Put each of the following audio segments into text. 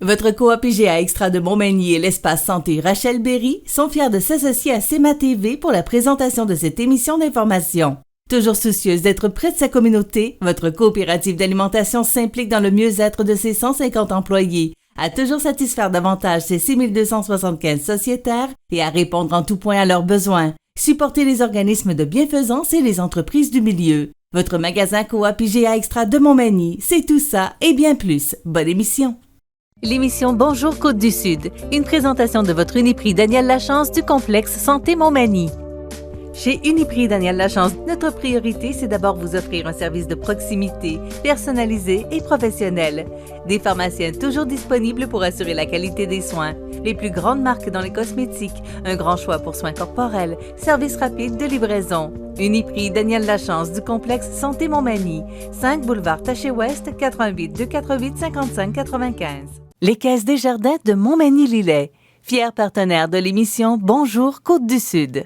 Votre coop IGA Extra de Montmagny et l'espace santé Rachel Berry sont fiers de s'associer à CEMA TV pour la présentation de cette émission d'information. Toujours soucieuse d'être près de sa communauté, votre coopérative d'alimentation s'implique dans le mieux-être de ses 150 employés, à toujours satisfaire davantage ses 6275 sociétaires et à répondre en tout point à leurs besoins. Supportez les organismes de bienfaisance et les entreprises du milieu. Votre magasin coop IGA Extra de Montmagny, c'est tout ça et bien plus. Bonne émission! L'émission Bonjour Côte-du-Sud, une présentation de votre Uniprix Daniel Lachance du complexe Santé Montmagny. Chez Uniprix Daniel Lachance, notre priorité, c'est d'abord vous offrir un service de proximité, personnalisé et professionnel. Des pharmaciens toujours disponibles pour assurer la qualité des soins. Les plus grandes marques dans les cosmétiques, un grand choix pour soins corporels, service rapide de livraison. Uniprix Daniel Lachance du complexe Santé Montmagny, 5 boulevard Taché-Ouest, 88 248 55 95. Les Caisses Desjardins de Montmagny-Lillet, fiers partenaires de l'émission Bonjour Côte-du-Sud.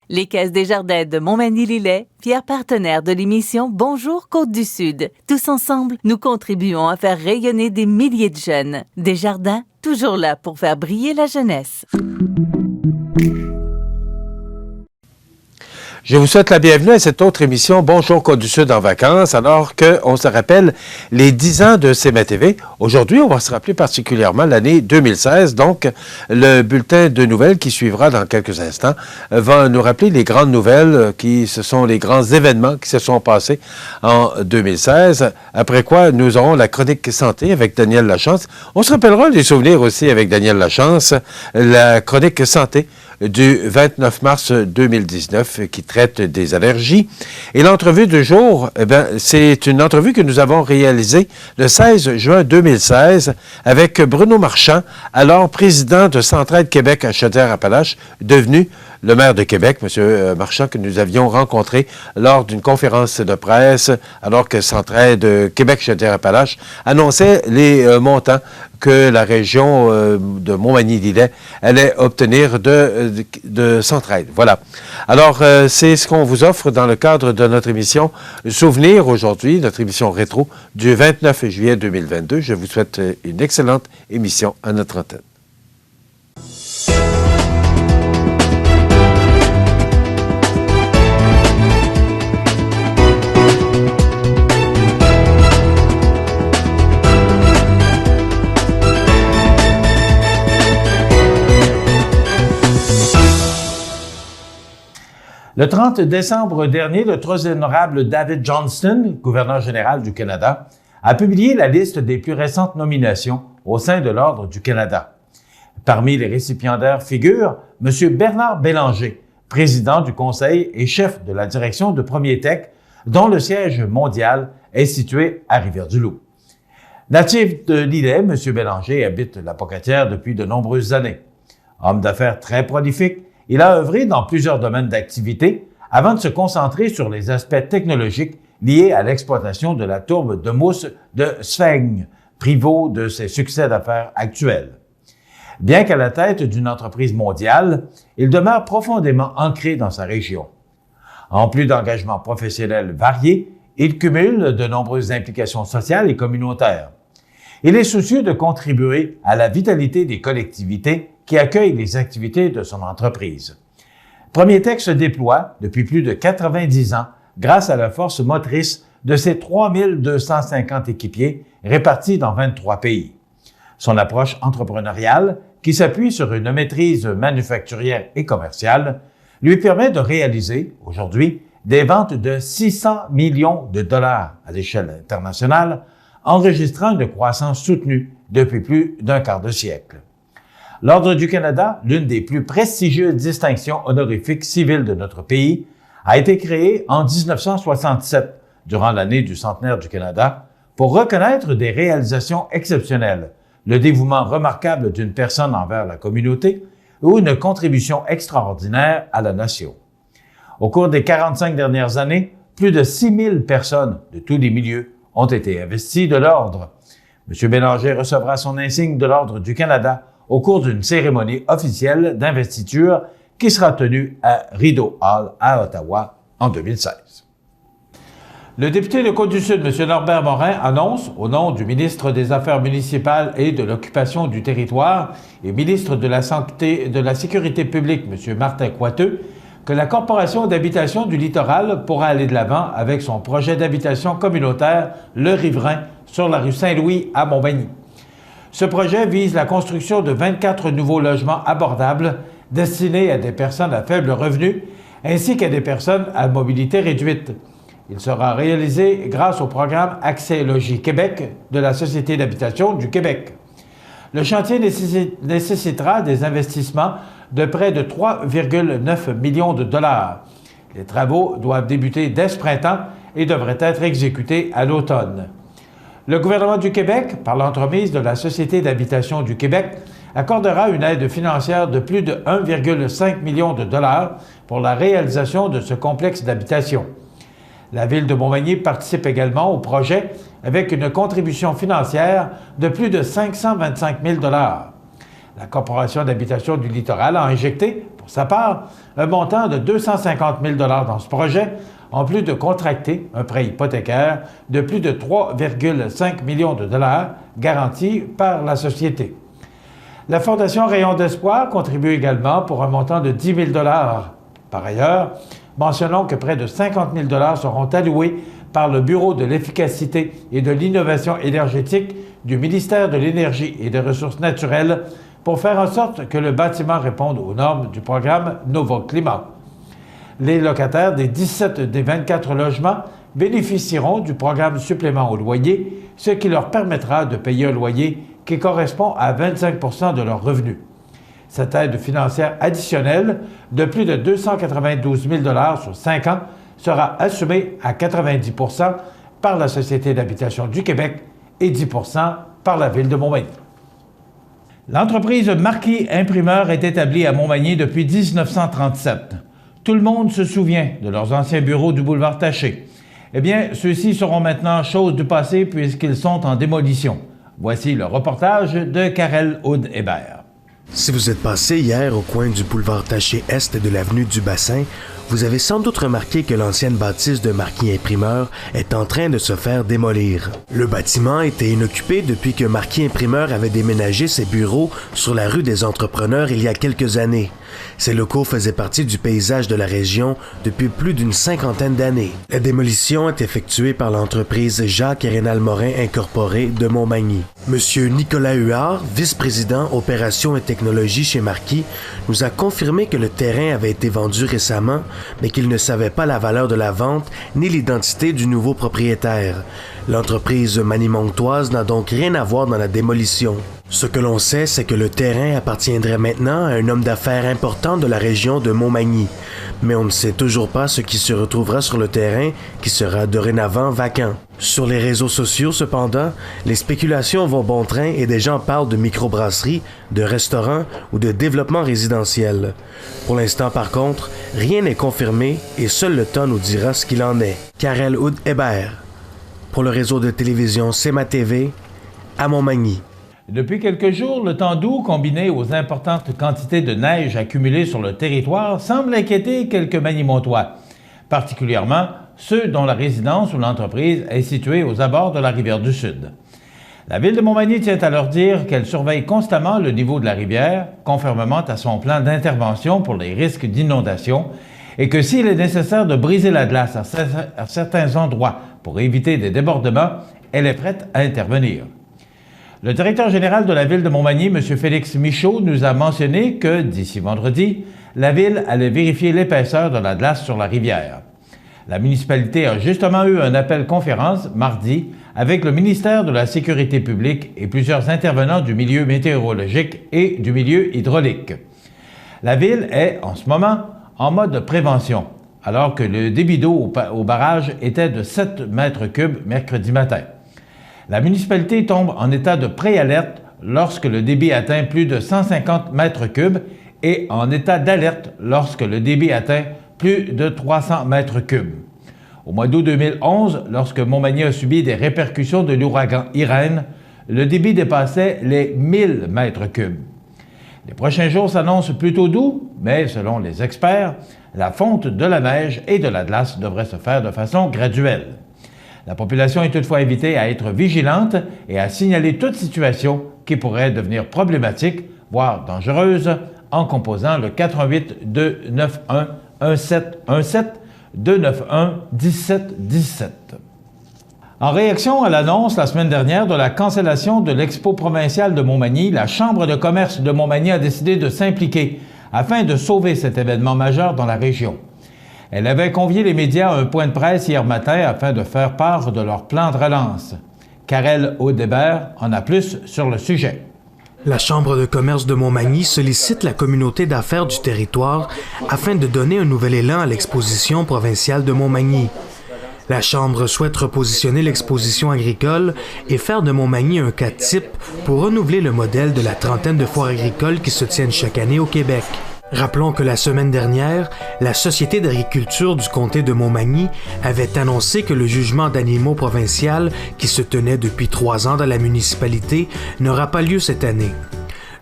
Les Caisses Desjardins de Montmagny-Lillet, fiers partenaires de l'émission Bonjour Côte-du-Sud. Tous ensemble, nous contribuons à faire rayonner des milliers de jeunes. Desjardins, toujours là pour faire briller la jeunesse. Je vous souhaite la bienvenue à cette autre émission Bonjour Côte-du-Sud en vacances, alors qu'on se rappelle les 10 ans de CEMA TV. Aujourd'hui, on va se rappeler particulièrement l'année 2016, donc le bulletin de nouvelles qui suivra dans quelques instants va nous rappeler les grandes nouvelles ce sont les grands événements qui se sont passés en 2016, après quoi nous aurons la chronique santé avec Daniel Lachance. On se rappellera des souvenirs aussi avec Daniel Lachance, la chronique santé du 29 mars 2019 qui traite des allergies. Et l'entrevue du jour, c'est une entrevue que nous avons réalisée le 16 juin 2016 avec Bruno Marchand, alors président de Centraide Québec à Chaudière-Appalaches, devenu le maire de Québec, M. Marchand, que nous avions rencontré lors d'une conférence de presse, alors que Centraide Québec-Chaudière-Appalaches annonçait les montants que la région de Montmagny-Lillet allait obtenir de Centraide. Voilà. Alors, c'est ce qu'on vous offre dans le cadre de notre émission Souvenir aujourd'hui, notre émission rétro du 29 juillet 2022. Je vous souhaite une excellente émission à notre antenne. Le 30 décembre dernier, le très honorable David Johnston, gouverneur général du Canada, a publié la liste des plus récentes nominations au sein de l'Ordre du Canada. Parmi les récipiendaires figure M. Bernard Bélanger, président du conseil et chef de la direction de Premier Tech, dont le siège mondial est situé à Rivière-du-Loup. Natif de Lillet, M. Bélanger habite la Pocatière depuis de nombreuses années. Homme d'affaires très prolifique, il a œuvré dans plusieurs domaines d'activité avant de se concentrer sur les aspects technologiques liés à l'exploitation de la tourbe de mousse de Sfeng, pivot de ses succès d'affaires actuels. Bien qu'à la tête d'une entreprise mondiale, il demeure profondément ancré dans sa région. En plus d'engagements professionnels variés, il cumule de nombreuses implications sociales et communautaires. Il est soucieux de contribuer à la vitalité des collectivités qui accueille les activités de son entreprise. Premier Tech se déploie depuis plus de 90 ans grâce à la force motrice de ses 3250 équipiers répartis dans 23 pays. Son approche entrepreneuriale, qui s'appuie sur une maîtrise manufacturière et commerciale, lui permet de réaliser, aujourd'hui, des ventes de 600 millions de dollars à l'échelle internationale, enregistrant une croissance soutenue depuis plus d'un quart de siècle. L'Ordre du Canada, l'une des plus prestigieuses distinctions honorifiques civiles de notre pays, a été créée en 1967, durant l'année du centenaire du Canada, pour reconnaître des réalisations exceptionnelles, le dévouement remarquable d'une personne envers la communauté ou une contribution extraordinaire à la nation. Au cours des 45 dernières années, plus de 6 000 personnes de tous les milieux ont été investies de l'Ordre. M. Bélanger recevra son insigne de l'Ordre du Canada au cours d'une cérémonie officielle d'investiture qui sera tenue à Rideau Hall à Ottawa en 2016. Le député de Côte-du-Sud, M. Norbert Morin, annonce, au nom du ministre des Affaires municipales et de l'Occupation du territoire et ministre de la Santé et de la Sécurité publique, M. Martin Coiteux, que la Corporation d'habitation du littoral pourra aller de l'avant avec son projet d'habitation communautaire Le Riverain sur la rue Saint-Louis à Montmagny. Ce projet vise la construction de 24 nouveaux logements abordables destinés à des personnes à faible revenu ainsi qu'à des personnes à mobilité réduite. Il sera réalisé grâce au programme Accès Logis Québec de la Société d'habitation du Québec. Le chantier nécessitera des investissements de près de 3,9 millions de dollars. Les travaux doivent débuter dès ce printemps et devraient être exécutés à l'automne. Le gouvernement du Québec, par l'entremise de la Société d'habitation du Québec, accordera une aide financière de plus de 1,5 million de dollars pour la réalisation de ce complexe d'habitation. La Ville de Montmagny participe également au projet avec une contribution financière de plus de 525 000 $. La Corporation d'habitation du littoral a injecté, pour sa part, un montant de 250 000 $ dans ce projet, en plus de contracter un prêt hypothécaire de plus de 3,5 millions de dollars garanti par la Société. La Fondation Rayon d'Espoir contribue également pour un montant de 10 000 $. Par ailleurs, mentionnons que près de 50 000 $ seront alloués par le Bureau de l'efficacité et de l'innovation énergétique du ministère de l'Énergie et des Ressources naturelles pour faire en sorte que le bâtiment réponde aux normes du programme Novoclimat. Les locataires des 17 des 24 logements bénéficieront du programme supplément au loyer, ce qui leur permettra de payer un loyer qui correspond à 25 % de leurs revenus. Cette aide financière additionnelle de plus de 292 000 $ sur 5 ans sera assumée à 90 % par la Société d'habitation du Québec et 10 % par la Ville de Montmagny. L'entreprise Marquis Imprimeur est établie à Montmagny depuis 1937. Tout le monde se souvient de leurs anciens bureaux du boulevard Taché. Eh bien, ceux-ci seront maintenant chose du passé puisqu'ils sont en démolition. Voici le reportage de Karel Houd-Hébert. Si vous êtes passé hier au coin du boulevard Taché Est et de l'avenue du Bassin, vous avez sans doute remarqué que l'ancienne bâtisse de Marquis Imprimeur est en train de se faire démolir. Le bâtiment était inoccupé depuis que Marquis Imprimeur avait déménagé ses bureaux sur la rue des Entrepreneurs il y a quelques années. Ces locaux faisaient partie du paysage de la région depuis plus d'une cinquantaine d'années. La démolition est effectuée par l'entreprise Jacques et Rénal Morin Incorporée de Montmagny. Monsieur Nicolas Huard, vice-président opérations et technologies chez Marquis, nous a confirmé que le terrain avait été vendu récemment, mais qu'il ne savait pas la valeur de la vente ni l'identité du nouveau propriétaire. L'entreprise manimontoise n'a donc rien à voir dans la démolition. Ce que l'on sait, c'est que le terrain appartiendrait maintenant à un homme d'affaires important de la région de Montmagny. Mais on ne sait toujours pas ce qui se retrouvera sur le terrain qui sera dorénavant vacant. Sur les réseaux sociaux, cependant, les spéculations vont bon train et des gens parlent de microbrasserie, de restaurants ou de développement résidentiel. Pour l'instant, par contre, rien n'est confirmé et seul le temps nous dira ce qu'il en est. Karel Houd-Hébert, pour le réseau de télévision CMA TV, à Montmagny. Depuis quelques jours, le temps doux combiné aux importantes quantités de neige accumulées sur le territoire semble inquiéter quelques Manimontois, particulièrement ceux dont la résidence ou l'entreprise est située aux abords de la rivière du Sud. La Ville de Montmagny tient à leur dire qu'elle surveille constamment le niveau de la rivière, conformément à son plan d'intervention pour les risques d'inondation, et que s'il est nécessaire de briser la glace à certains endroits pour éviter des débordements, elle est prête à intervenir. Le directeur général de la Ville de Montmagny, M. Félix Michaud, nous a mentionné que, d'ici vendredi, la Ville allait vérifier l'épaisseur de la glace sur la rivière. La municipalité a justement eu un appel-conférence mardi avec le ministère de la Sécurité publique et plusieurs intervenants du milieu météorologique et du milieu hydraulique. La Ville est, en ce moment, en mode prévention, alors que le débit d'eau au barrage était de 7 mètres cubes mercredi matin. La municipalité tombe en état de préalerte lorsque le débit atteint plus de 150 mètres cubes et en état d'alerte lorsque le débit atteint plus de 300 mètres cubes. Au mois d'août 2011, lorsque Montmagny a subi des répercussions de l'ouragan Irène, le débit dépassait les 1000 mètres cubes. Les prochains jours s'annoncent plutôt doux, mais selon les experts, la fonte de la neige et de la glace devrait se faire de façon graduelle. La population est toutefois invitée à être vigilante et à signaler toute situation qui pourrait devenir problématique, voire dangereuse, en composant le 418 291 1717 291 1717. En réaction à l'annonce la semaine dernière de la cancellation de l'Expo provinciale de Montmagny, la Chambre de commerce de Montmagny a décidé de s'impliquer afin de sauver cet événement majeur dans la région. Elle avait convié les médias à un point de presse hier matin afin de faire part de leur plan de relance. Karel Audebert en a plus sur le sujet. La Chambre de commerce de Montmagny sollicite la communauté d'affaires du territoire afin de donner un nouvel élan à l'exposition provinciale de Montmagny. La Chambre souhaite repositionner l'exposition agricole et faire de Montmagny un cas type pour renouveler le modèle de la trentaine de foires agricoles qui se tiennent chaque année au Québec. Rappelons que la semaine dernière, la Société d'agriculture du comté de Montmagny avait annoncé que le jugement d'animaux provincial, qui se tenait depuis 3 ans dans la municipalité, n'aura pas lieu cette année.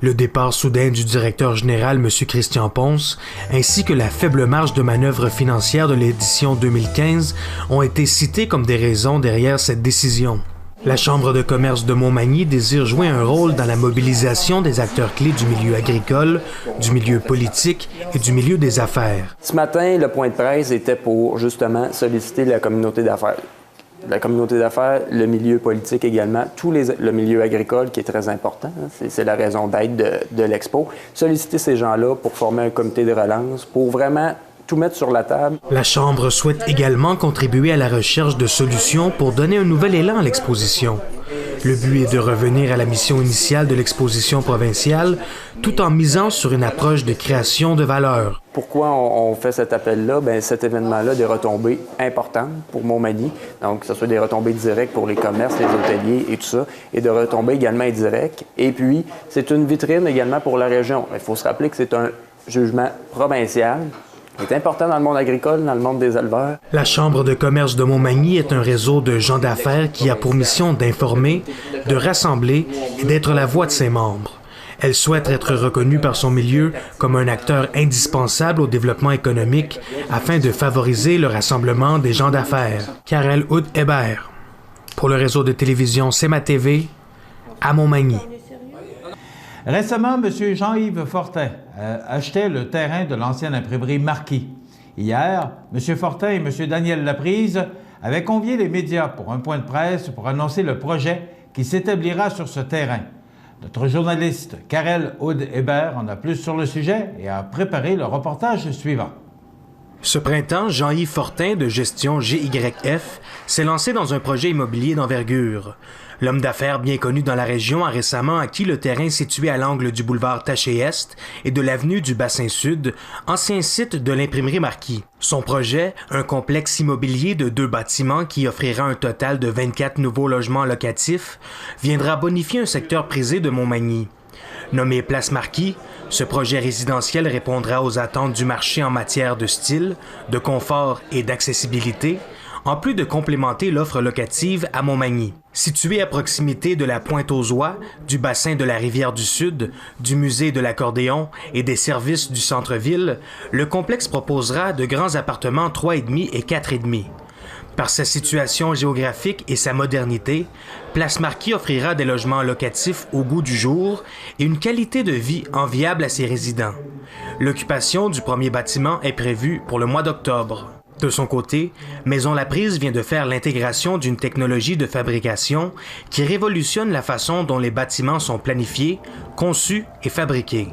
Le départ soudain du directeur général, M. Christian Ponce, ainsi que la faible marge de manœuvre financière de l'édition 2015 ont été cités comme des raisons derrière cette décision. La Chambre de commerce de Montmagny désire jouer un rôle dans la mobilisation des acteurs clés du milieu agricole, du milieu politique et du milieu des affaires. Ce matin, le point de presse était pour justement solliciter la communauté d'affaires. La communauté d'affaires, le milieu politique également, le milieu agricole qui est très important, hein, c'est la raison d'être de l'Expo. Solliciter ces gens-là pour former un comité de relance, pour vraiment tout mettre sur la table. La Chambre souhaite également contribuer à la recherche de solutions pour donner un nouvel élan à l'exposition. Le but est de revenir à la mission initiale de l'exposition provinciale, tout en misant sur une approche de création de valeur. Pourquoi on fait cet appel-là? Bien, cet événement-là a des retombées importantes pour Montmagny, donc que ce soit des retombées directes pour les commerces, les hôteliers et tout ça, et de retombées également indirectes. Et puis, c'est une vitrine également pour la région. Il faut se rappeler que c'est un jugement provincial. C'est important dans le monde agricole, dans le monde des éleveurs. La Chambre de commerce de Montmagny est un réseau de gens d'affaires qui a pour mission d'informer, de rassembler et d'être la voix de ses membres. Elle souhaite être reconnue par son milieu comme un acteur indispensable au développement économique afin de favoriser le rassemblement des gens d'affaires. Karel Audebert, pour le réseau de télévision CMA-TV, à Montmagny. Récemment, M. Jean-Yves Fortin achetait le terrain de l'ancienne imprimerie Marquis. Hier, M. Fortin et M. Daniel Laprise avaient convié les médias pour un point de presse pour annoncer le projet qui s'établira sur ce terrain. Notre journaliste Karel Audebert en a plus sur le sujet et a préparé le reportage suivant. Ce printemps, Jean-Yves Fortin de gestion GYF s'est lancé dans un projet immobilier d'envergure. L'homme d'affaires bien connu dans la région a récemment acquis le terrain situé à l'angle du boulevard Taché-Est et de l'avenue du Bassin-Sud, ancien site de l'imprimerie Marquis. Son projet, un complexe immobilier de 2 bâtiments qui offrira un total de 24 nouveaux logements locatifs, viendra bonifier un secteur prisé de Montmagny. Nommé Place Marquis, ce projet résidentiel répondra aux attentes du marché en matière de style, de confort et d'accessibilité, en plus de complémenter l'offre locative à Montmagny. Situé à proximité de la Pointe-aux-Oies, du bassin de la Rivière-du-Sud, du musée de l'accordéon et des services du centre-ville, le complexe proposera de grands appartements 3,5 et 4,5. Par sa situation géographique et sa modernité, Place Marquis offrira des logements locatifs au goût du jour et une qualité de vie enviable à ses résidents. L'occupation du premier bâtiment est prévue pour le mois d'octobre. De son côté, Maison Laprise vient de faire l'intégration d'une technologie de fabrication qui révolutionne la façon dont les bâtiments sont planifiés, conçus et fabriqués.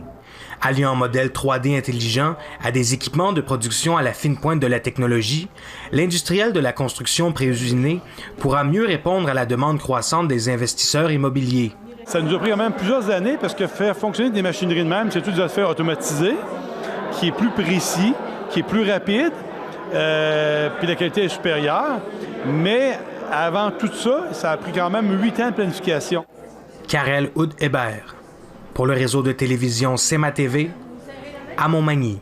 Alliant un modèle 3D intelligent à des équipements de production à la fine pointe de la technologie, l'industriel de la construction préusinée pourra mieux répondre à la demande croissante des investisseurs immobiliers. Ça nous a pris quand même plusieurs années parce que faire fonctionner des machineries de même, c'est tout des affaires automatisées, qui est plus précis, qui est plus rapide, puis la qualité est supérieure. Mais avant tout ça, ça a pris quand même 8 ans de planification. Karel Audebert, pour le réseau de télévision CMA-TV, à Montmagny.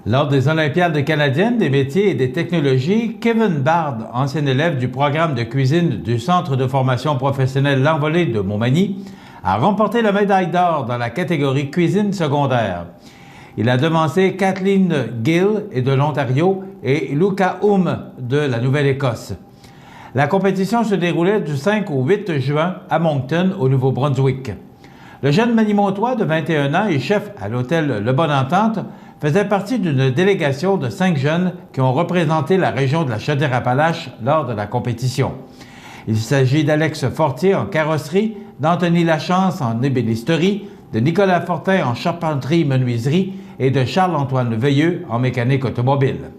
Lors des Olympiades canadiennes des métiers et des technologies, Kevin Bard, ancien élève du programme de cuisine du Centre de formation professionnelle L'Envolée de Montmagny, a remporté la médaille d'or dans la catégorie cuisine secondaire. Il a devancé Kathleen Gill de l'Ontario et Luca de la Nouvelle-Écosse. La compétition se déroulait du 5 au 8 juin à Moncton, au Nouveau-Brunswick. Le jeune Manimontois de 21 ans et chef à l'hôtel Le Bonne Entente faisait partie d'une délégation de 5 jeunes qui ont représenté la région de la Chaudière-Appalaches lors de la compétition. Il s'agit d'Alex Fortier en carrosserie, d'Anthony Lachance en ébénisterie, de Nicolas Fortin en charpenterie-menuiserie et de Charles-Antoine Veilleux en mécanique automobile.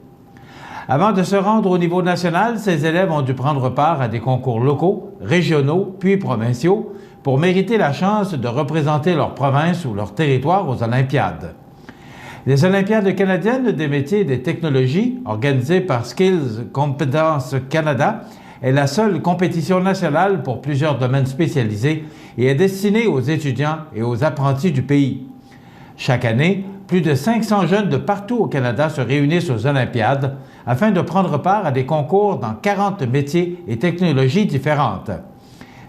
Avant de se rendre au niveau national, ces élèves ont dû prendre part à des concours locaux, régionaux puis provinciaux pour mériter la chance de représenter leur province ou leur territoire aux Olympiades. Les Olympiades canadiennes des métiers et des technologies, organisées par Skills Competence Canada, est la seule compétition nationale pour plusieurs domaines spécialisés et est destinée aux étudiants et aux apprentis du pays. Chaque année, plus de 500 jeunes de partout au Canada se réunissent aux Olympiades afin de prendre part à des concours dans 40 métiers et technologies différentes.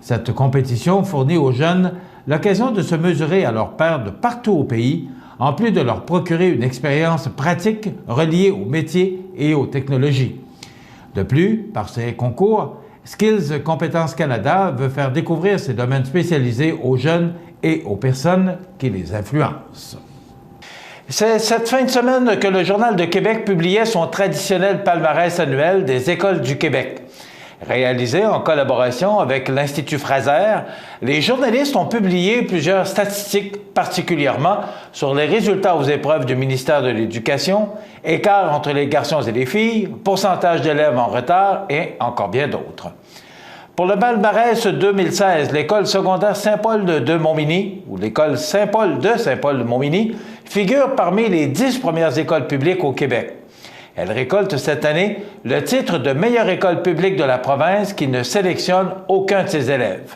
Cette compétition fournit aux jeunes l'occasion de se mesurer à leurs pairs de partout au pays, en plus de leur procurer une expérience pratique reliée aux métiers et aux technologies. De plus, par ces concours, Skills Compétences Canada veut faire découvrir ces domaines spécialisés aux jeunes et aux personnes qui les influencent. C'est cette fin de semaine que le Journal de Québec publiait son traditionnel palmarès annuel des écoles du Québec. Réalisé en collaboration avec l'Institut Fraser, les journalistes ont publié plusieurs statistiques, particulièrement sur les résultats aux épreuves du ministère de l'Éducation, écart entre les garçons et les filles, pourcentage d'élèves en retard et encore bien d'autres. Pour le palmarès 2016, l'école secondaire Saint-Paul de Montmagny, ou l'école Saint-Paul de Saint-Paul-de-Montmagny, figure parmi les 10 premières écoles publiques au Québec. Elle récolte cette année le titre de meilleure école publique de la province qui ne sélectionne aucun de ses élèves.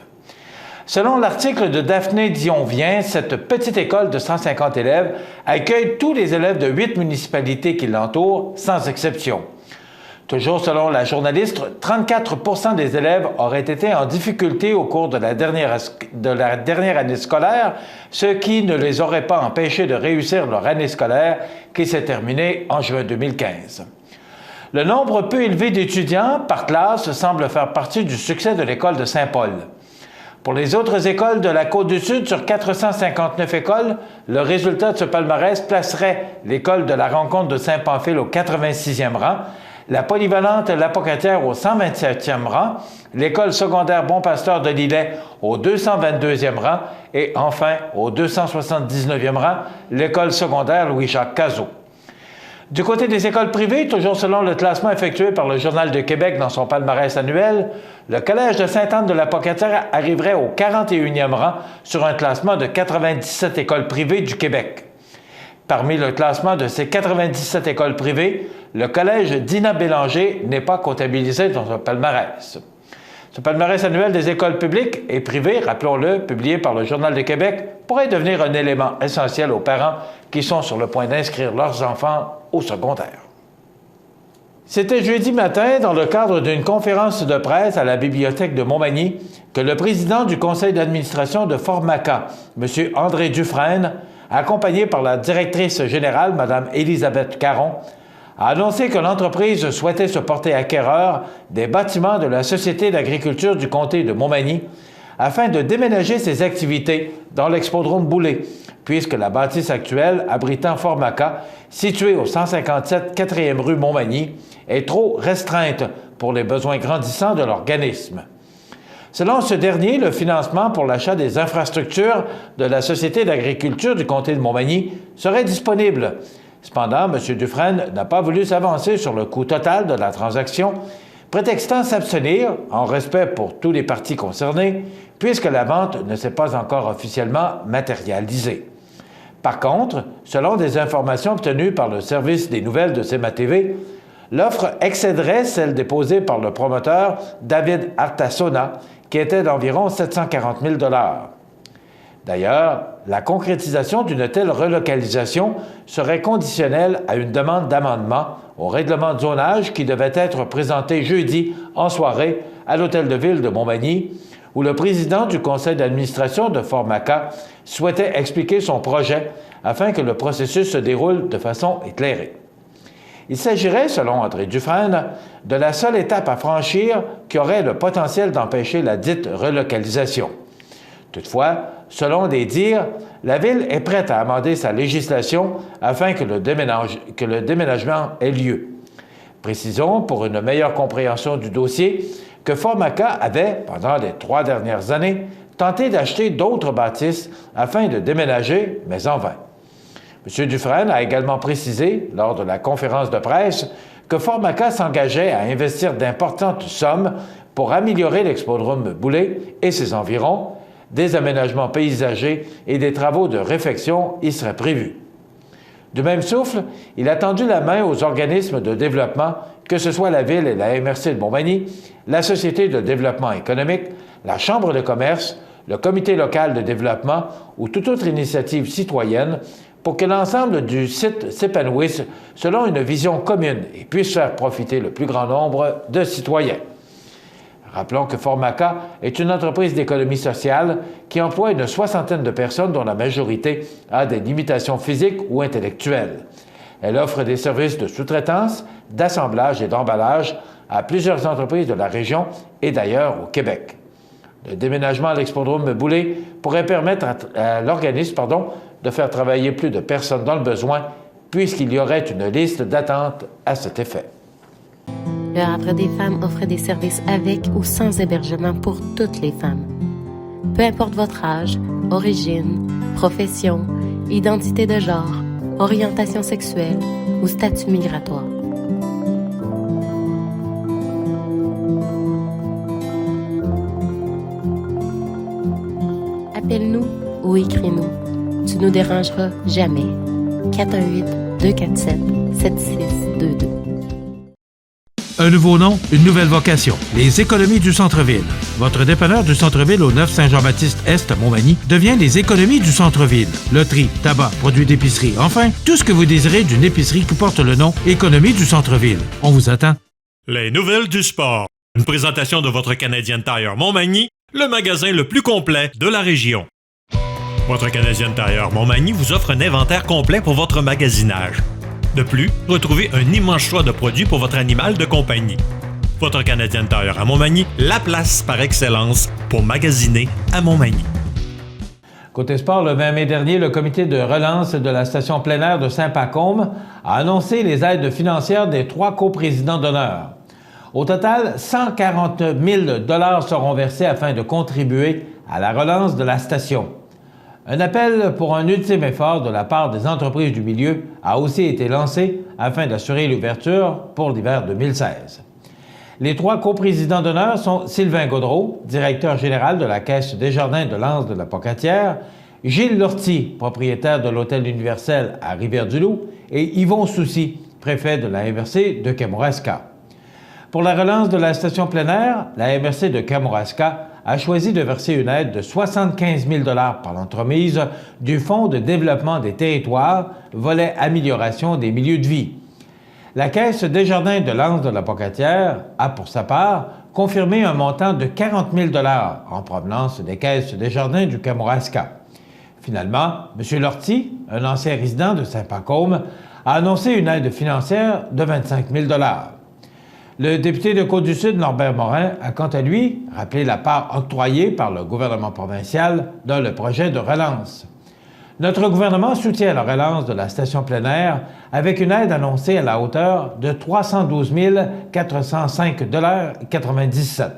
Selon l'article de Daphné Dion-Vien, cette petite école de 150 élèves accueille tous les élèves de 8 municipalités qui l'entourent, sans exception. Toujours selon la journaliste, 34% des élèves auraient été en difficulté au cours de la dernière année scolaire, ce qui ne les aurait pas empêchés de réussir leur année scolaire qui s'est terminée en juin 2015. Le nombre peu élevé d'étudiants par classe semble faire partie du succès de l'école de Saint-Paul. Pour les autres écoles de la Côte-du-Sud, sur 459 écoles, le résultat de ce palmarès placerait l'école de la Rencontre de Saint-Pamphile au 86e rang, la polyvalente La Pocatière au 127e rang, l'école secondaire Bon-Pasteur de Lillet au 222e rang et enfin au 279e rang, l'école secondaire Louis-Jacques Cazot. Du côté des écoles privées, toujours selon le classement effectué par le Journal de Québec dans son palmarès annuel, le Collège de Sainte-Anne-de-la-Pocatière arriverait au 41e rang sur un classement de 97 écoles privées du Québec. Parmi le classement de ces 97 écoles privées, le Collège Dina Bélanger n'est pas comptabilisé dans ce palmarès. Ce palmarès annuel des écoles publiques et privées, rappelons-le, publié par le Journal de Québec, pourrait devenir un élément essentiel aux parents qui sont sur le point d'inscrire leurs enfants au secondaire. C'était jeudi matin, dans le cadre d'une conférence de presse à la bibliothèque de Montmagny, que le président du conseil d'administration de Formaca, M. André Dufresne, accompagné par la directrice générale, Mme Élisabeth Caron, a annoncé que l'entreprise souhaitait se porter acquéreur des bâtiments de la Société d'agriculture du comté de Montmagny afin de déménager ses activités dans l'expodrome Boulay, puisque la bâtisse actuelle abritant Formaca, située au 157 4e rue Montmagny, est trop restreinte pour les besoins grandissants de l'organisme. Selon ce dernier, le financement pour l'achat des infrastructures de la Société d'agriculture du comté de Montmagny serait disponible. Cependant, M. Dufresne n'a pas voulu s'avancer sur le coût total de la transaction, prétextant s'abstenir, en respect pour tous les parties concernées, puisque la vente ne s'est pas encore officiellement matérialisée. Par contre, selon des informations obtenues par le service des nouvelles de CMA-TV, l'offre excéderait celle déposée par le promoteur David Artasona, qui était d'environ 740 000 $. D'ailleurs, la concrétisation d'une telle relocalisation serait conditionnelle à une demande d'amendement au règlement de zonage qui devait être présenté jeudi en soirée à l'Hôtel de Ville de Montmagny, où le président du conseil d'administration de Formaca souhaitait expliquer son projet afin que le processus se déroule de façon éclairée. Il s'agirait, selon André Dufresne, de la seule étape à franchir qui aurait le potentiel d'empêcher la dite relocalisation. Toutefois, selon des dires, la Ville est prête à amender sa législation afin que le déménagement ait lieu. Précisons, pour une meilleure compréhension du dossier, que Formaca avait, pendant les 3 dernières années, tenté d'acheter d'autres bâtisses afin de déménager, mais en vain. M. Dufresne a également précisé, lors de la conférence de presse, que Formaca s'engageait à investir d'importantes sommes pour améliorer l'expodrome Boulay et ses environs. Des aménagements paysagers et des travaux de réfection y seraient prévus. Du même souffle, il a tendu la main aux organismes de développement, que ce soit la Ville et la MRC de Montmagny, la Société de développement économique, la Chambre de commerce, le Comité local de développement ou toute autre initiative citoyenne pour que l'ensemble du site s'épanouisse selon une vision commune et puisse faire profiter le plus grand nombre de citoyens. Rappelons que Formaca est une entreprise d'économie sociale qui emploie une 60aine de personnes dont la majorité a des limitations physiques ou intellectuelles. Elle offre des services de sous-traitance, d'assemblage et d'emballage à plusieurs entreprises de la région et d'ailleurs au Québec. Le déménagement à l'expodrome Boulay pourrait permettre à l'organisme de faire travailler plus de personnes dans le besoin, puisqu'il y aurait une liste d'attente à cet effet. Le Havre des femmes offre des services avec ou sans hébergement pour toutes les femmes. Peu importe votre âge, origine, profession, identité de genre, orientation sexuelle ou statut migratoire. Appelle-nous ou écris-nous. Tu nous dérangeras jamais. 418-247-7622. Un nouveau nom, une nouvelle vocation. Les économies du centre-ville. Votre dépanneur du centre-ville au 9 Saint-Jean-Baptiste-Est à Montmagny devient les économies du centre-ville. Loterie, tabac, produits d'épicerie, enfin, tout ce que vous désirez d'une épicerie qui porte le nom Économie du centre-ville. On vous attend. Les nouvelles du sport. Une présentation de votre Canadian Tire Montmagny, le magasin le plus complet de la région. Votre Canadian Tire Montmagny vous offre un inventaire complet pour votre magasinage. De plus, retrouvez un immense choix de produits pour votre animal de compagnie. Votre Canadian Tire à Montmagny, la place par excellence pour magasiner à Montmagny. Côté sport, le 20 mai dernier, le comité de relance de la station plein air de Saint-Pacôme a annoncé les aides financières des 3 coprésidents d'honneur. Au total, 140 000 $ seront versés afin de contribuer à la relance de la station. Un appel pour un ultime effort de la part des entreprises du milieu a aussi été lancé afin d'assurer l'ouverture pour l'hiver 2016. Les 3 coprésidents d'honneur sont Sylvain Gaudreault, directeur général de la Caisse Desjardins de l'Anse de la Pocatière, Gilles Lortie, propriétaire de l'Hôtel Universel à Rivière-du-Loup, et Yvon Soucy, préfet de la MRC de Kamouraska. Pour la relance de la station plein air, la MRC de Kamouraska a choisi de verser une aide de 75 000 $ par l'entremise du Fonds de développement des territoires, volet amélioration des milieux de vie. La Caisse Desjardins de l'Anse de la Pocatière a, pour sa part, confirmé un montant de 40 000 $ en provenance des Caisses Desjardins du Kamouraska. Finalement, M. Lortie, un ancien résident de Saint-Pacôme, a annoncé une aide financière de 25 000 $. Le député de Côte-du-Sud, Norbert Morin, a quant à lui rappelé la part octroyée par le gouvernement provincial dans le projet de relance. Notre gouvernement soutient la relance de la station plein air avec une aide annoncée à la hauteur de 312 405,97 $.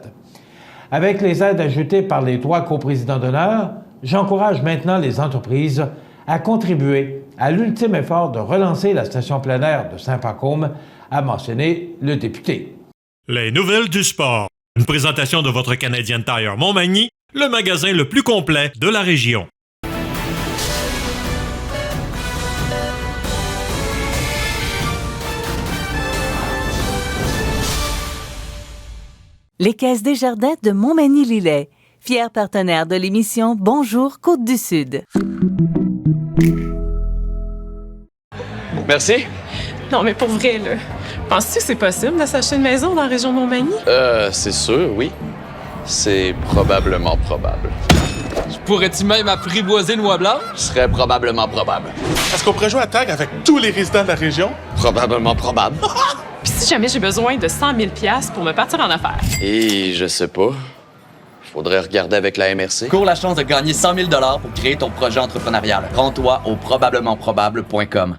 Avec les aides ajoutées par les 3 coprésidents d'honneur, j'encourage maintenant les entreprises à contribuer à l'ultime effort de relancer la station plein air de Saint-Pacôme, a mentionné le député. Les nouvelles du sport. Une présentation de votre Canadian Tire Montmagny, le magasin le plus complet de la région. Les Caisses Desjardins de Montmagny-Lillet, fiers partenaires de l'émission Bonjour Côte-du-Sud. Merci. Non, mais pour vrai, là, penses-tu que c'est possible de s'acheter une maison dans la région de Montmagny? C'est sûr, oui. C'est probablement probable. Pourrais-tu même apprivoiser Noix Blanche? Serait probablement probable. Est-ce qu'on pourrait jouer à tag avec tous les résidents de la région? Probablement probable. Puis si jamais j'ai besoin de 100 000 $ pour me partir en affaires? Et je sais pas. Faudrait regarder avec la MRC. Cours la chance de gagner 100 000 $ pour créer ton projet entrepreneurial. Rends-toi au probablementprobable.com.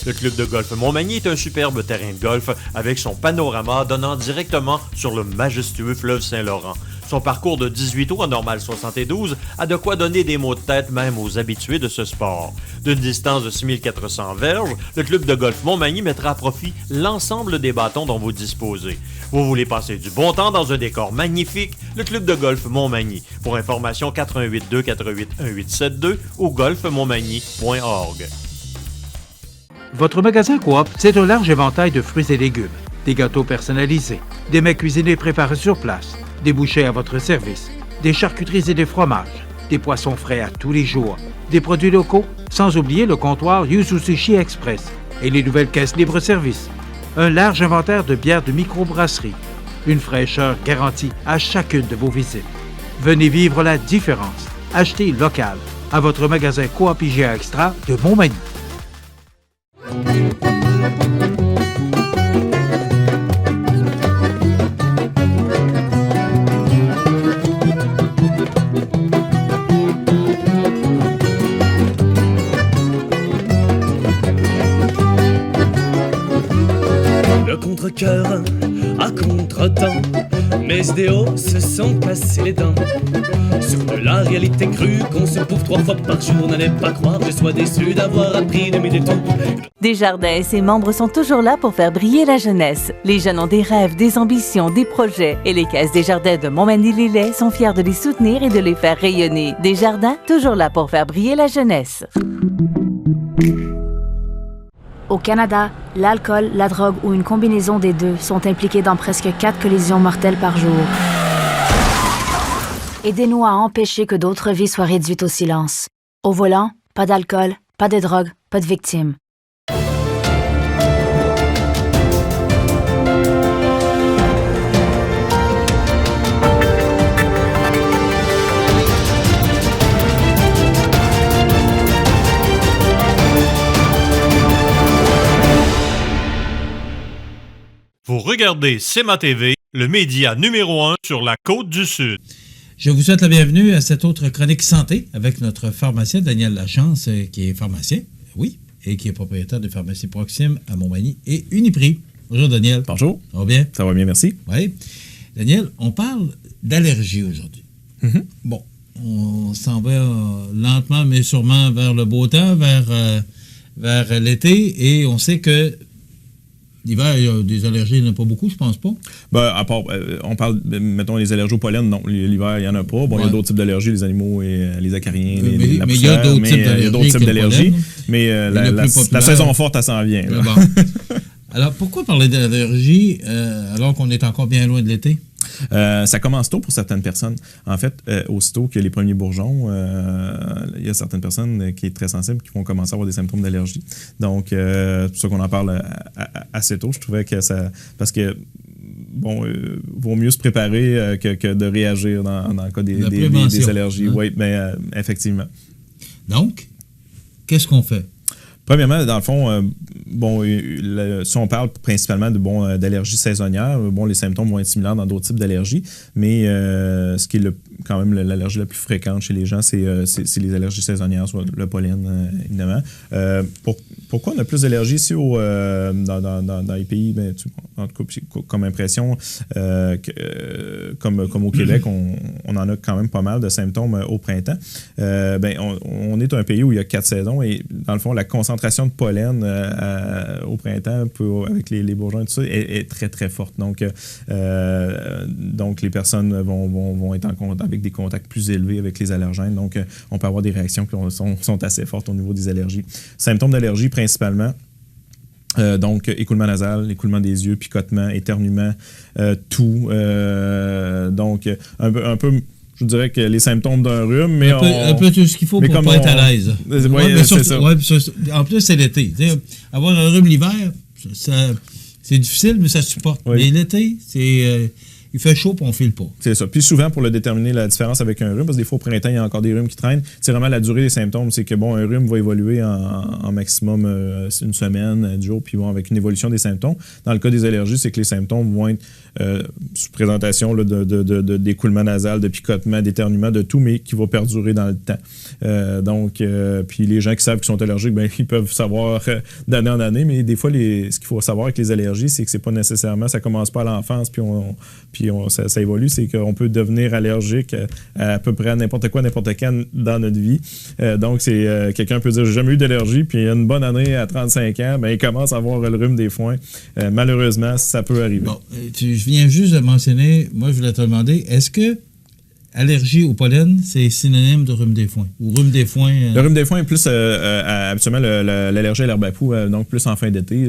Le club de golf Montmagny est un superbe terrain de golf avec son panorama donnant directement sur le majestueux fleuve Saint-Laurent. Son parcours de 18 trous en normal 72 a de quoi donner des maux de tête même aux habitués de ce sport. D'une distance de 6400 verges, le club de golf Montmagny mettra à profit l'ensemble des bâtons dont vous disposez. Vous voulez passer du bon temps dans un décor magnifique? Le club de golf Montmagny. Pour information, 88 248 1872 ou golfmontmagny.org. Votre magasin Coop, c'est un large éventail de fruits et légumes, des gâteaux personnalisés, des mets cuisinés préparés sur place, des bouchées à votre service, des charcuteries et des fromages, des poissons frais à tous les jours, des produits locaux, sans oublier le comptoir Yuzu Sushi Express et les nouvelles caisses libre-service. Un large inventaire de bières de microbrasserie, une fraîcheur garantie à chacune de vos visites. Venez vivre la différence. Achetez local à votre magasin Coop IGA Extra de Montmagny. Le contre-cœur à contre-temps, mes idéaux se sont cassés les dents. Sur de la réalité crue qu'on se bouffe 3 fois par jour, n'allez pas croire que je sois déçu d'avoir appris de mes détours. Desjardins et ses membres sont toujours là pour faire briller la jeunesse. Les jeunes ont des rêves, des ambitions, des projets et les caisses Desjardins de Montmagny-Lillet sont fiers de les soutenir et de les faire rayonner. Desjardins, toujours là pour faire briller la jeunesse. Au Canada, l'alcool, la drogue ou une combinaison des deux sont impliqués dans presque 4 collisions mortelles par jour. Aidez-nous à empêcher que d'autres vies soient réduites au silence. Au volant, pas d'alcool, pas de drogue, pas de victimes. Vous regardez CEMA TV, le média numéro 1 sur la Côte-du-Sud. Je vous souhaite la bienvenue à cette autre chronique santé avec notre pharmacien Daniel Lachance, qui est pharmacien, oui, et qui est propriétaire de Pharmacie Proxime à Montmagny et Uniprix. Bonjour Daniel. Bonjour. Ça va bien? Ça va bien, merci. Oui. Daniel, on parle d'allergie aujourd'hui. Mm-hmm. Bon, on s'en va lentement mais sûrement vers le beau temps, vers l'été, et on sait que l'hiver, il y a des allergies, il n'y en a pas beaucoup, je pense pas. Ben, à part, on parle, mettons, les allergies au pollen, non. L'hiver, il n'y en a pas. Bon, il y a d'autres types d'allergies, les animaux et les acariens, la poussière. Mais il y a d'autres types d'allergies. Mais la saison forte, elle s'en vient. Là. Bon. Alors, pourquoi parler d'allergie alors qu'on est encore bien loin de l'été? Ça commence tôt pour certaines personnes. En fait, aussitôt que les premiers bourgeons, il y a certaines personnes qui sont très sensibles qui vont commencer à avoir des symptômes d'allergie. Donc, c'est pour ça qu'on en parle assez tôt. Je trouvais que ça... Parce que, bon, vaut mieux se préparer que de réagir dans le cas des allergies. Hein? Oui, mais effectivement. Donc, qu'est-ce qu'on fait? Premièrement, dans le fond, si on parle principalement d'allergies saisonnières, les symptômes vont être similaires dans d'autres types d'allergies, mais ce qui est quand même l'allergie la plus fréquente chez les gens, c'est les allergies saisonnières, soit le pollen, évidemment. Pourquoi on a plus d'allergies ici dans les pays, en tout cas, comme impression, comme au Québec, on en a quand même pas mal de symptômes au printemps. On est un pays où il y a 4 saisons et, dans le fond, la concentration de pollen au printemps avec les bourgeons et tout ça est très, très forte. Donc les personnes vont être en contact avec des contacts plus élevés avec les allergènes. Donc, on peut avoir des réactions qui sont assez fortes au niveau des allergies. Symptômes d'allergie, principalement, donc écoulement nasal, écoulement des yeux, picotement, éternuement, toux. Donc, un peu... Je dirais que les symptômes d'un rhume, mais un peu tout ce qu'il faut pour ne pas être à l'aise. C'est ça. En plus, c'est l'été. Avoir un rhume l'hiver, c'est difficile, mais ça supporte. Oui. Mais l'été, il fait chaud puis on file pas. C'est ça. Puis souvent, pour le déterminer la différence avec un rhume, parce que des fois au printemps, il y a encore des rhumes qui traînent, c'est vraiment la durée des symptômes. C'est que bon, un rhume va évoluer en maximum une semaine, 10 jours, puis bon, avec une évolution des symptômes. Dans le cas des allergies, c'est que les symptômes vont être sous présentation là, d'écoulement nasal, de picotement, d'éternuement, de tout, mais qui va perdurer dans le temps. Puis les gens qui savent qu'ils sont allergiques, ben, ils peuvent savoir d'année en année, mais des fois, ce qu'il faut savoir avec les allergies, c'est que c'est pas nécessairement, ça commence pas à l'enfance, puis ça évolue, c'est qu'on peut devenir allergique à peu près à n'importe quoi, n'importe quand dans notre vie. Donc, c'est quelqu'un peut dire « j'ai jamais eu d'allergie », puis une bonne année à 35 ans, ben, il commence à avoir le rhume des foins. Malheureusement, ça peut arriver. Bon, je viens juste de mentionner, moi je voulais te demander, est-ce que allergie au pollen, c'est synonyme de rhume des foins? Ou rhume des foins... Le rhume des foins est plus habituellement l'allergie à l'herbe à poux, donc plus en fin d'été.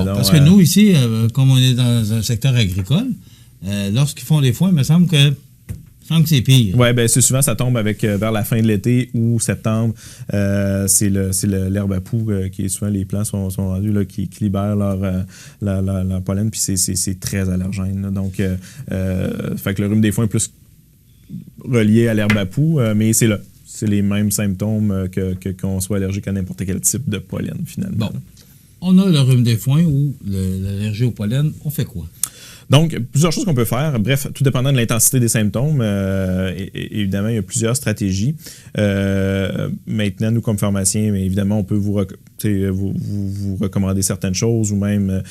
Parce que nous, ici, comme on est dans un secteur agricole, lorsqu'ils font des foins, il me semble que c'est pire. Oui, bien, c'est souvent, ça tombe vers la fin de l'été ou septembre. C'est l'herbe à poux qui est souvent, les plants sont rendus, là, qui libèrent leur pollen, puis c'est très allergène. Là. Donc, fait que le rhume des foins est plus relié à l'herbe à poux, mais c'est les mêmes symptômes qu'on soit allergique à n'importe quel type de pollen, finalement. Bon. On a le rhume des foins ou l'allergie au pollen. On fait quoi? Donc, plusieurs choses qu'on peut faire. Bref, tout dépendant de l'intensité des symptômes, évidemment, il y a plusieurs stratégies. Maintenant, nous, comme pharmaciens, mais évidemment, on peut vous recommander certaines choses ou même,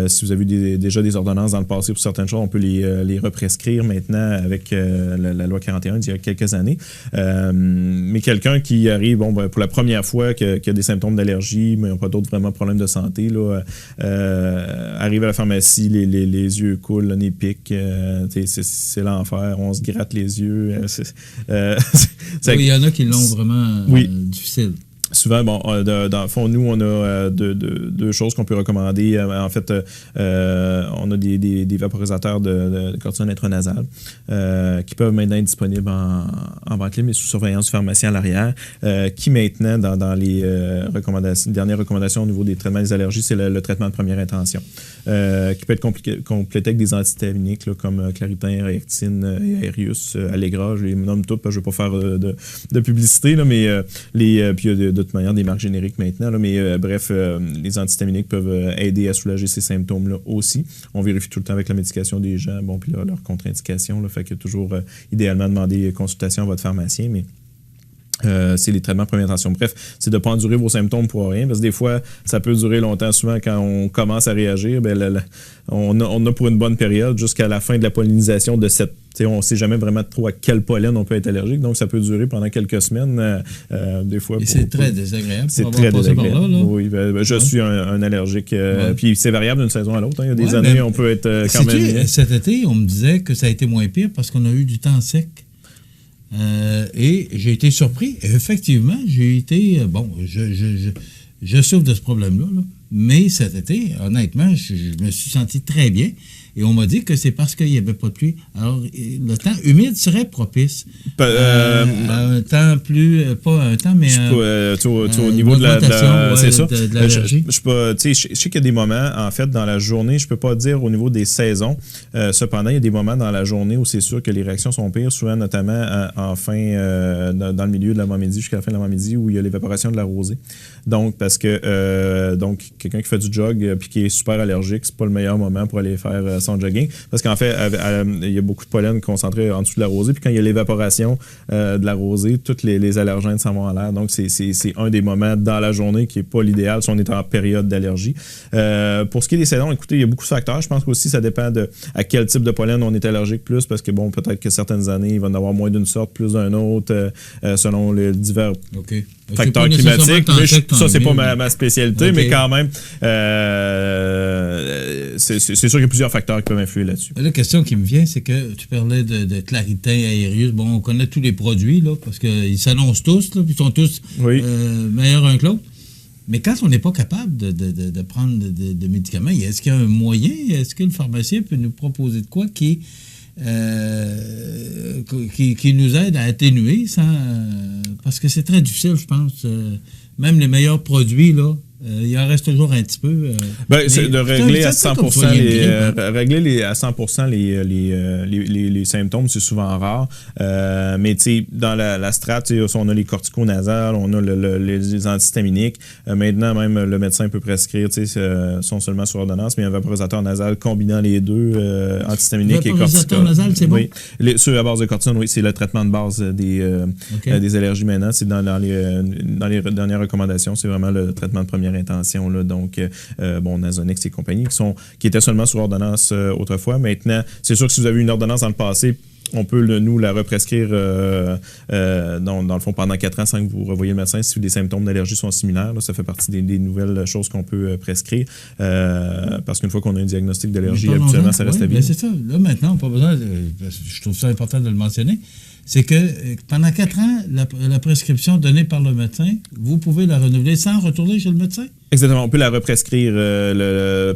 si vous avez déjà des ordonnances dans le passé pour certaines choses, on peut les represcrire maintenant avec la loi 41 d'il y a quelques années. Mais quelqu'un qui arrive, pour la première fois, qui a des symptômes d'allergie, mais pas d'autres vraiment problèmes de santé, là, arrive à la pharmacie, les yeux coulent, le nez pique, c'est l'enfer, on se gratte les yeux. Il y en a qui l'ont vraiment difficile. Souvent, dans le fond, nous, on a deux choses qu'on peut recommander. En fait, on a des vaporisateurs de cortisone intranasale qui peuvent maintenant être disponibles en vente libre, mais sous surveillance du pharmacien à l'arrière, qui maintenant, dans les dernières recommandations au niveau des traitements des allergies, c'est le traitement de première intention, qui peut être complété avec des antihistaminiques là, comme Claritin, Réactine, Aerius, Allegra, je les nomme toutes, parce que je ne vais pas faire de publicité, là, mais puis il y a de toute manière des marques génériques maintenant, là, mais bref, les antihistaminiques peuvent aider à soulager ces symptômes-là aussi. On vérifie tout le temps avec la médication des gens, puis leur contre-indication, là, fait que toujours idéalement demander consultation à votre pharmacien, mais c'est les traitements de première intention. Bref, c'est de ne pas endurer vos symptômes pour rien, parce que des fois, ça peut durer longtemps. Souvent, quand on commence à réagir, on a pour une bonne période jusqu'à la fin de la pollinisation de cette... On ne sait jamais vraiment trop à quel pollen on peut être allergique, donc ça peut durer pendant quelques semaines. Des fois, c'est très désagréable. C'est très désagréable. Là. Oui, je suis un allergique. Puis c'est variable d'une saison à l'autre. Il y a des années, on peut être quand même... Cet été, on me disait que ça a été moins pire parce qu'on a eu du temps sec. Et j'ai été surpris. Et effectivement, j'ai été... je souffre de ce problème-là. Là. Mais cet été, honnêtement, je me suis senti très bien. Et on m'a dit que c'est parce qu'il n'y avait pas de pluie. Alors, le temps humide serait propice. Un temps plus... Pas un temps, mais... au niveau de la c'est ça. De l'allergie. Je sais qu'il y a des moments, en fait, dans la journée, je ne peux pas dire au niveau des saisons. Cependant, il y a des moments dans la journée où c'est sûr que les réactions sont pires, souvent notamment dans le milieu de l'avant-midi, jusqu'à la fin de l'avant-midi, où il y a l'évaporation de la rosée. Donc, parce que quelqu'un qui fait du jog puis qui est super allergique, c'est pas le meilleur moment pour aller faire son jogging. Parce qu'en fait, il y a beaucoup de pollen concentré en dessous de la rosée. Puis quand il y a l'évaporation de la rosée, tous les allergènes s'en vont en l'air. Donc, c'est un des moments dans la journée qui n'est pas l'idéal si on est en période d'allergie. Pour ce qui est des saisons, écoutez, il y a beaucoup de facteurs. Je pense qu'aussi, ça dépend à quel type de pollen on est allergique plus. Parce que, peut-être que certaines années, il va en avoir moins d'une sorte, plus d'un autre, selon les divers facteurs climatiques. Mais ça, c'est pas ma spécialité, mais quand même, c'est sûr qu'il y a plusieurs facteurs qui peuvent influer là-dessus. La question qui me vient, c'est que tu parlais de Claritin, Aerius. Bon, on connaît tous les produits, là, parce qu'ils s'annoncent tous, là, puis ils sont tous meilleurs un que l'autre. Mais quand on n'est pas capable de prendre de médicaments, est-ce qu'il y a un moyen? Est-ce que le pharmacien peut nous proposer de quoi qui nous aide à atténuer sans... parce que c'est très difficile, je pense. Même les meilleurs produits, là, il en reste toujours un petit peu. C'est de régler à 100% les symptômes, c'est souvent rare. Mais tu sais, dans la strate, on a les corticonasales, on a les antihistaminiques. Maintenant, même le médecin peut prescrire, sont seulement sur ordonnance, mais un vaporisateur nasal combinant les deux, antihistaminique et corticoïde. Vaporisateur nasal, c'est bon? Oui. Ceux à base de cortisone, oui, c'est le traitement de base des allergies maintenant. C'est dans les dernières recommandations, c'est vraiment le traitement de première intention, là, donc Nasonex et compagnie, qui étaient seulement sur ordonnance autrefois. Maintenant, c'est sûr que si vous avez une ordonnance dans le passé, on peut nous la represcrire dans le fond pendant 4 ans sans que vous revoyiez le médecin si les symptômes d'allergie sont similaires. Là, ça fait partie des nouvelles choses qu'on peut prescrire parce qu'une fois qu'on a un diagnostic d'allergie, habituellement, ça reste à vie. C'est ça. Là, maintenant, on n'a pas besoin, je trouve ça important de le mentionner, c'est que pendant 4 ans, la prescription donnée par le médecin, vous pouvez la renouveler sans retourner chez le médecin? Exactement. On peut la represcrire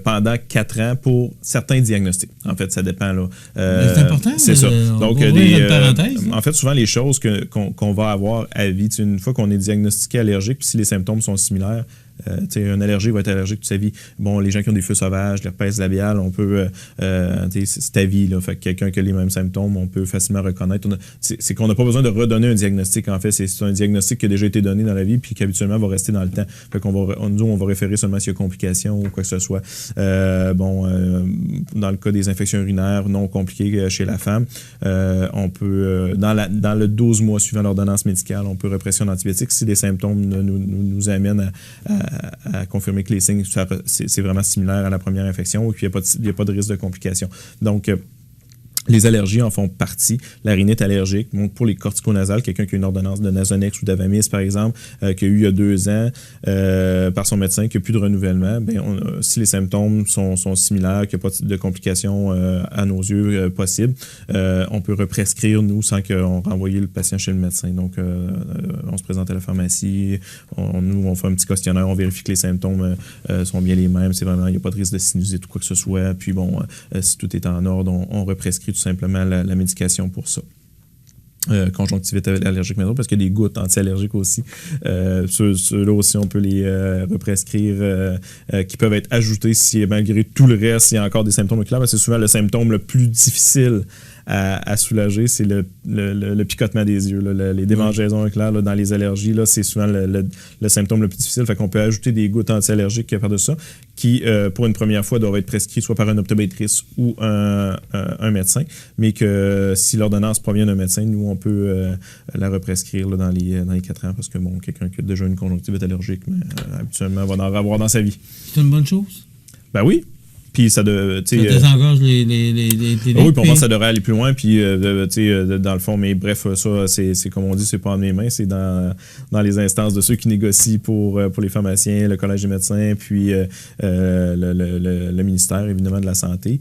pendant 4 ans pour certains diagnostics. En fait, ça dépend. Là. C'est important. C'est ça. Donc, parenthèse, en fait, souvent, les choses qu'on va avoir à vie, une fois qu'on est diagnostiqué allergique, puis si les symptômes sont similaires, un allergique va être allergique toute sa vie. Bon, les gens qui ont des feux sauvages, l'herpès labial, on peut... c'est ta vie, là. Fait que quelqu'un qui a les mêmes symptômes, on peut facilement reconnaître. C'est qu'on n'a pas besoin de redonner un diagnostic, en fait. C'est un diagnostic qui a déjà été donné dans la vie puis qui, habituellement, va rester dans le temps. Fait qu'on on va référer seulement s'il y a complications ou quoi que ce soit. Dans le cas des infections urinaires non compliquées chez la femme, on peut... dans le 12 mois suivant l'ordonnance médicale, on peut represser un antibiotique si les symptômes nous amènent à confirmer que les signes, c'est vraiment similaire à la première infection et puis il n'y a pas de risque de complications. Donc, les allergies en font partie. La rhinite allergique, donc pour les corticonasales, quelqu'un qui a une ordonnance de Nasonex ou d'Avamis, par exemple, qui a eu il y a 2 ans par son médecin, qui n'a plus de renouvellement, si les symptômes sont similaires, qu'il n'y a pas de complications à nos yeux possibles, on peut represcrire, nous, sans qu'on renvoie le patient chez le médecin. Donc, on se présente à la pharmacie, on fait un petit questionnaire, on vérifie que les symptômes sont bien les mêmes, c'est vraiment, il n'y a pas de risque de sinusite ou quoi que ce soit, puis si tout est en ordre, on represcrit tout simplement la médication pour ça. Conjonctivite allergique maison, parce qu'il y a des gouttes anti-allergiques aussi. Ceux-là aussi, on peut les represcrire, qui peuvent être ajoutés si malgré tout le reste, il y a encore des symptômes oculaires. C'est souvent le symptôme le plus difficile à soulager, c'est le picotement des yeux. Là, les démangeaisons oculaires dans les allergies, là, c'est souvent le symptôme le plus difficile. Fait qu'on peut ajouter des gouttes anti-allergiques par de ça, qui, pour une première fois, doivent être prescrits soit par un optométriste ou un médecin, mais que si l'ordonnance provient d'un médecin, nous, on peut la represcrire là, dans les 4 ans, parce que quelqu'un qui a déjà une conjonctivite allergique, habituellement, va en avoir dans sa vie. C'est une bonne chose? Ben oui. Puis ça désengorge les oui, puis on pense que ça devrait aller plus loin. Puis, dans le fond, mais bref, ça, c'est comme on dit, c'est pas en mes mains. C'est dans les instances de ceux qui négocient pour les pharmaciens, le Collège des médecins, puis le ministère, évidemment, de la Santé.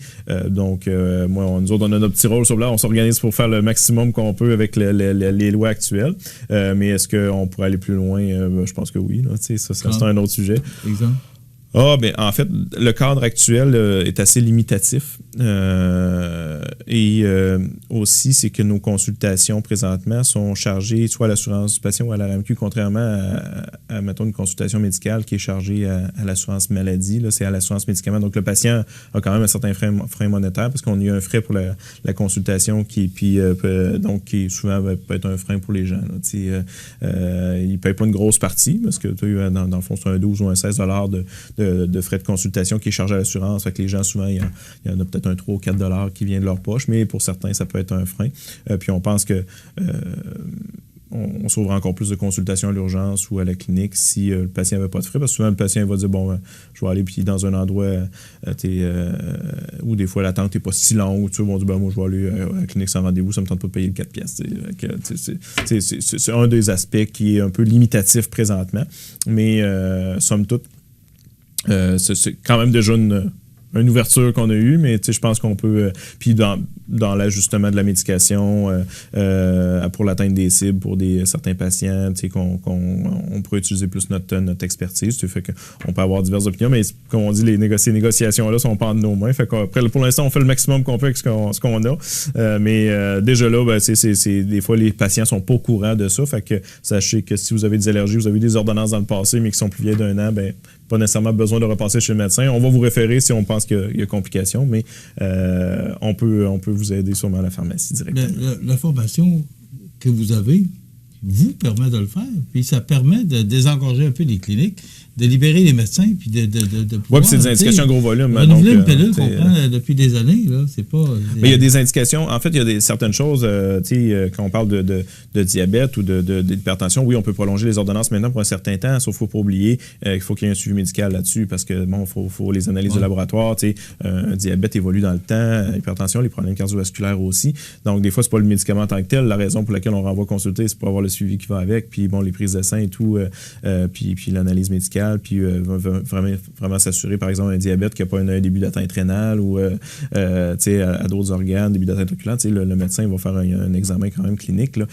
Donc, nous autres, on a notre petit rôle sur là. On s'organise pour faire le maximum qu'on peut avec les lois actuelles. Mais est-ce qu'on pourrait aller plus loin? Je pense que oui. Là, ça, c'est un autre sujet. Exemple? En fait, le cadre actuel est assez limitatif. Aussi, c'est que nos consultations présentement sont chargées soit à l'assurance du patient ou à la RAMQ, contrairement à mettons, une consultation médicale qui est chargée à l'assurance maladie. Là, c'est à l'assurance médicaments. Donc, le patient a quand même un certain frein monétaire parce qu'on y a un frais pour la consultation qui souvent peut être un frein pour les gens. Là, il ne paye pas une grosse partie parce que dans le fond, c'est un 12 ou un 16 de frais de consultation qui est chargé à l'assurance. Fait que les gens, souvent, il y en a peut-être un 3 ou 4 qui vient de leur poche, mais pour certains, ça peut être un frein. Puis on pense que on sauverait encore plus de consultations à l'urgence ou à la clinique si le patient n'avait pas de frais. Parce que souvent, le patient va dire, je vais aller puis dans un endroit où des fois l'attente n'est pas si longue. Ils vont dire, moi, je vais aller à la clinique sans rendez-vous, ça ne me tente pas de payer le 4 piastres. C'est un des aspects qui est un peu limitatif présentement. Mais somme toute, c'est quand même déjà une ouverture qu'on a eue, mais je pense qu'on peut... puis dans l'ajustement de la médication pour l'atteinte des cibles pour certains patients, on pourrait utiliser plus notre expertise. Fait qu'on peut avoir diverses opinions, mais comme on dit, ces négociations-là sont pas entre nos mains. Fait qu'après, pour l'instant, on fait le maximum qu'on peut avec ce qu'on a. Mais déjà là, des fois, les patients sont pas au courant de ça. Fait que sachez que si vous avez des allergies, vous avez eu des ordonnances dans le passé, mais qui sont plus vieilles d'1 an, pas nécessairement besoin de repasser chez le médecin. On va vous référer si on pense qu'il y a complications, mais on peut vous aider sûrement à la pharmacie directement. La formation que vous avez vous permet de le faire, puis ça permet de désengorger un peu les cliniques, de libérer les médecins, puis de pouvoir... Oui, puis c'est des indications à gros volume. Renouveler une pilule qu'on prend depuis des années, là, c'est pas... Mais il y a des indications, en fait, il y a certaines choses, quand on parle de diabète ou d'hypertension, oui, on peut prolonger les ordonnances maintenant pour un certain temps, sauf qu'il ne faut pas oublier qu'il faut qu'il y ait un suivi médical là-dessus, parce que, bon, il faut les analyses de laboratoire, un diabète évolue dans le temps, l'hypertension, les problèmes cardiovasculaires aussi, donc des fois, c'est pas le médicament en tant que tel, la raison pour laquelle on renvoie consulter, c'est pour avoir le suivi qui va avec, puis bon, les prises de sang et tout, puis l'analyse médicale, puis vraiment s'assurer, par exemple, un diabète qui n'a pas un début d'atteinte rénale ou à d'autres organes, début d'atteinte oculaire, le médecin va faire un examen quand même clinique. Là.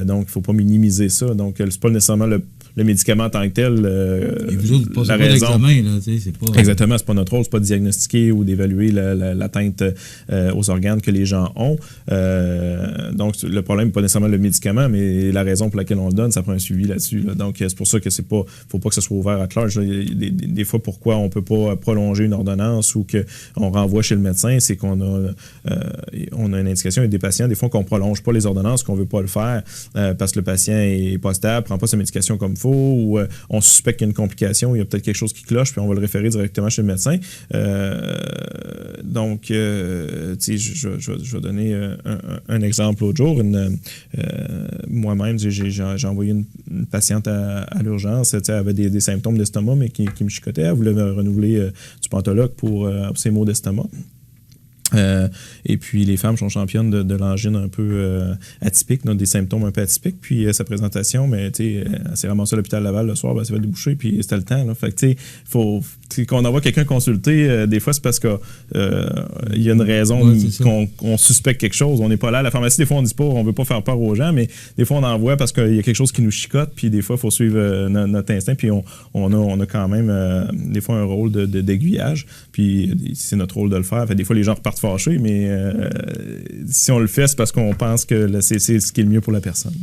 Donc, il ne faut pas minimiser ça. Donc, c'est pas nécessairement le médicament en tant que tel. Et vous autres, pas l'examen, là, c'est pas... Exactement, c'est pas notre rôle, c'est pas de diagnostiquer ou d'évaluer l'atteinte aux organes que les gens ont. Donc, le problème n'est pas nécessairement le médicament, mais la raison pour laquelle on le donne, ça prend un suivi là-dessus. Là. Donc, c'est pour ça que faut pas que ça soit ouvert à large. Des fois, pourquoi on ne peut pas prolonger une ordonnance ou qu'on renvoie chez le médecin, c'est qu'on a une indication avec des patients, des fois, qu'on ne prolonge pas les ordonnances, qu'on ne veut pas le faire parce que le patient n'est pas stable, ne prend pas sa médication comme il faut, ou on suspecte qu'il y a une complication, il y a peut-être quelque chose qui cloche, puis on va le référer directement chez le médecin. Donc, je vais donner un exemple l'autre jour. Moi-même, j'ai envoyé une patiente à l'urgence, elle avait des symptômes d'estomac, mais qui me chicotait. Elle voulait renouveler du Pantoloc pour ses maux d'estomac. Et puis, les femmes sont championnes de l'angine un peu atypique, donc des symptômes un peu atypiques. Puis, sa présentation, mais elle s'est ramassée à l'hôpital Laval le soir, elle s'est fait déboucher, puis c'était le temps. Là. Fait que, faut qu'on envoie quelqu'un consulter, des fois, c'est parce qu'il y a une raison qu'on suspecte quelque chose. On n'est pas là. À la pharmacie, des fois, on ne dit pas, on ne veut pas faire peur aux gens, mais des fois, on envoie parce qu'il y a quelque chose qui nous chicote, puis des fois, il faut suivre notre instinct, puis on a quand même, des fois, un rôle d'aiguillage, puis c'est notre rôle de le faire. Fait, des fois, les gens repartent fâchés, mais si on le fait, c'est parce qu'on pense que c'est ce qui est le mieux pour la personne.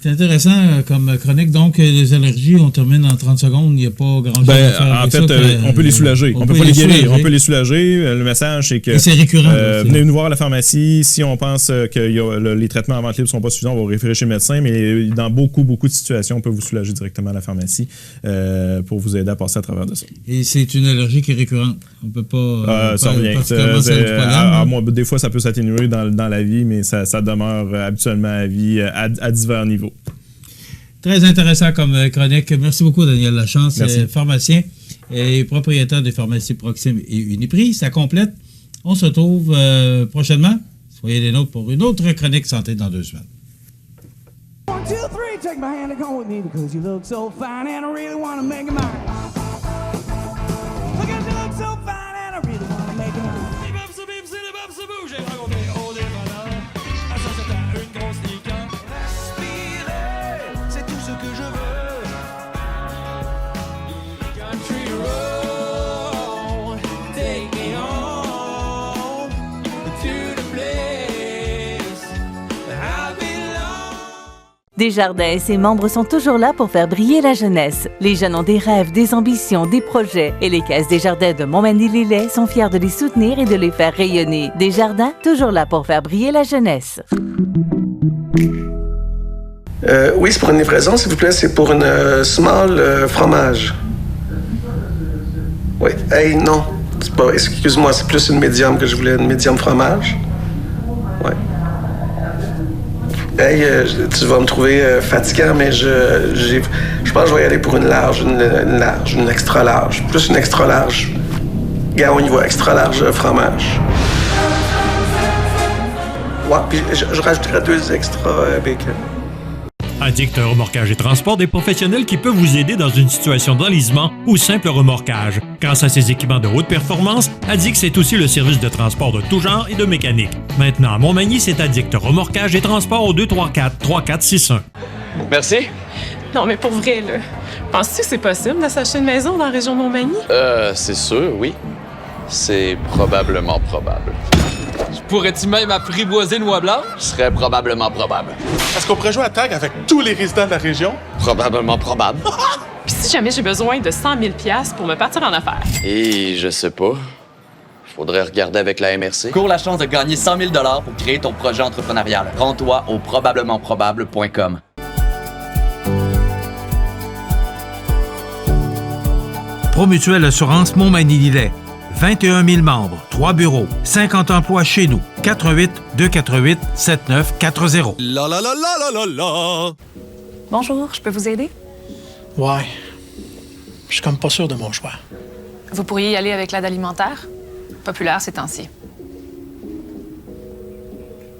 C'est intéressant comme chronique. Donc, les allergies, on termine en 30 secondes. Il n'y a pas grand-chose à faire. En fait, on peut les soulager. On ne peut pas les guérir. On peut les soulager. Le message, c'est que... Et c'est récurrent. Venez nous voir à la pharmacie. Si on pense que les traitements en vente libre ne sont pas suffisants, on va vous référer chez le médecin. Mais dans beaucoup de situations, on peut vous soulager directement à la pharmacie pour vous aider à passer à travers de ça. Et c'est une allergie qui est récurrente. On ne peut pas... ça revient. Moi, des fois, ça peut s'atténuer dans la vie, mais ça demeure habituellement à vie à divers niveaux. Très intéressant comme chronique. Merci beaucoup, Daniel Lachance, pharmacien et propriétaire des pharmacies Proxime et Uniprix. Ça complète. On se retrouve prochainement. Soyez des nôtres pour une autre chronique santé dans 2 semaines. 1, 2, 3, take my hand and come with me because you look so fine and I really want to make it mine. Because you look so fine and I really want to make it mine. J'ai rencontré au dépanneur. À ça, c'était une grosse liqueur. Respirer, c'est tout ce que je veux. Country road, take me home to the place I belong. Desjardins et ses membres sont toujours là pour faire briller la jeunesse. Les jeunes ont des rêves, des ambitions, des projets. Et les caisses Desjardins de Montmagny-Lillet sont fiers de les soutenir et de les faire rayonner. Desjardins, toujours là pour faire briller la jeunesse. Oui, c'est pour une livraison, s'il vous plaît. C'est pour une small fromage. Oui. Hey, non. Excuse-moi, c'est plus une médium que je voulais. Une médium fromage. Oui. Hey, tu vas me trouver fatigant, mais je pense que je vais y aller pour une large, une extra large. Plus une extra large. Gars, on y va, extra large fromage. Ouais, puis je rajouterai 2 extra bacon. Addict Remorquage et Transport, des professionnels qui peuvent vous aider dans une situation d'enlisement ou simple remorquage. Grâce à ses équipements de haute performance, Addict c'est aussi le service de transport de tout genre et de mécanique. Maintenant, à Montmagny, c'est Addict Remorquage et Transport au 234-3461. Merci. Non, mais pour vrai, là, penses-tu que c'est possible de s'acheter une maison dans la région de Montmagny? C'est sûr, oui. C'est probablement probable. Pourrais-tu même apprivoiser une noix blanche? Ce serait probablement probable. Est-ce qu'on pourrait jouer à tag avec tous les résidents de la région? Probablement probable. Puis si jamais j'ai besoin de 100 000 $ pour me partir en affaires? Et je sais pas. Faudrait regarder avec la MRC. Cours la chance de gagner 100 000 $ pour créer ton projet entrepreneurial. Rends-toi au probablementprobable.com. Promutuelle Assurance Montmagny-Lillet. 21 000 membres, 3 bureaux, 50 emplois chez nous. 418-248-7940. La la la la la la la. Bonjour, je peux vous aider? Ouais. Je suis comme pas sûr de mon choix. Vous pourriez y aller avec l'aide alimentaire? Populaire ces temps-ci.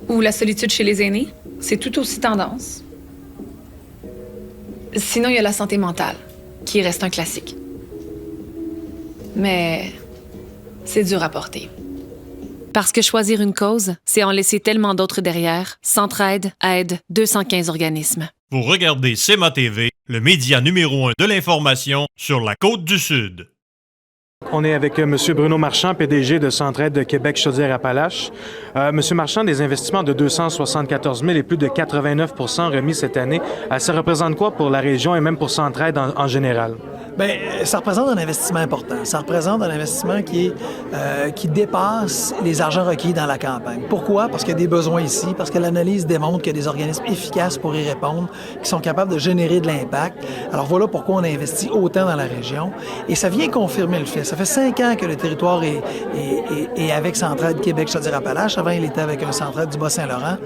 Ou la solitude chez les aînés? C'est tout aussi tendance. Sinon, il y a la santé mentale, qui reste un classique. Mais c'est dur à porter. Parce que choisir une cause, c'est en laisser tellement d'autres derrière. Centraide aide 215 organismes. Vous regardez CEMA TV, le média numéro 1 de l'information sur la Côte-du-Sud. On est avec M. Bruno Marchand, PDG de Centraide de Québec Chaudière-Appalaches. M. Marchand, des investissements de 274 000 et plus de 89 % remis cette année. Ça représente quoi pour la région et même pour Centraide en général? Bien, ça représente un investissement important. Ça représente un investissement qui dépasse les argents requis dans la campagne. Pourquoi? Parce qu'il y a des besoins ici, parce que l'analyse démontre qu'il y a des organismes efficaces pour y répondre, qui sont capables de générer de l'impact. Alors voilà pourquoi on a investi autant dans la région. Et ça vient confirmer le fait. Ça fait 5 ans que le territoire est avec Centraide Québec Chaudière-Appalaches. Avant, il était avec un Centraide du Bas-Saint-Laurent.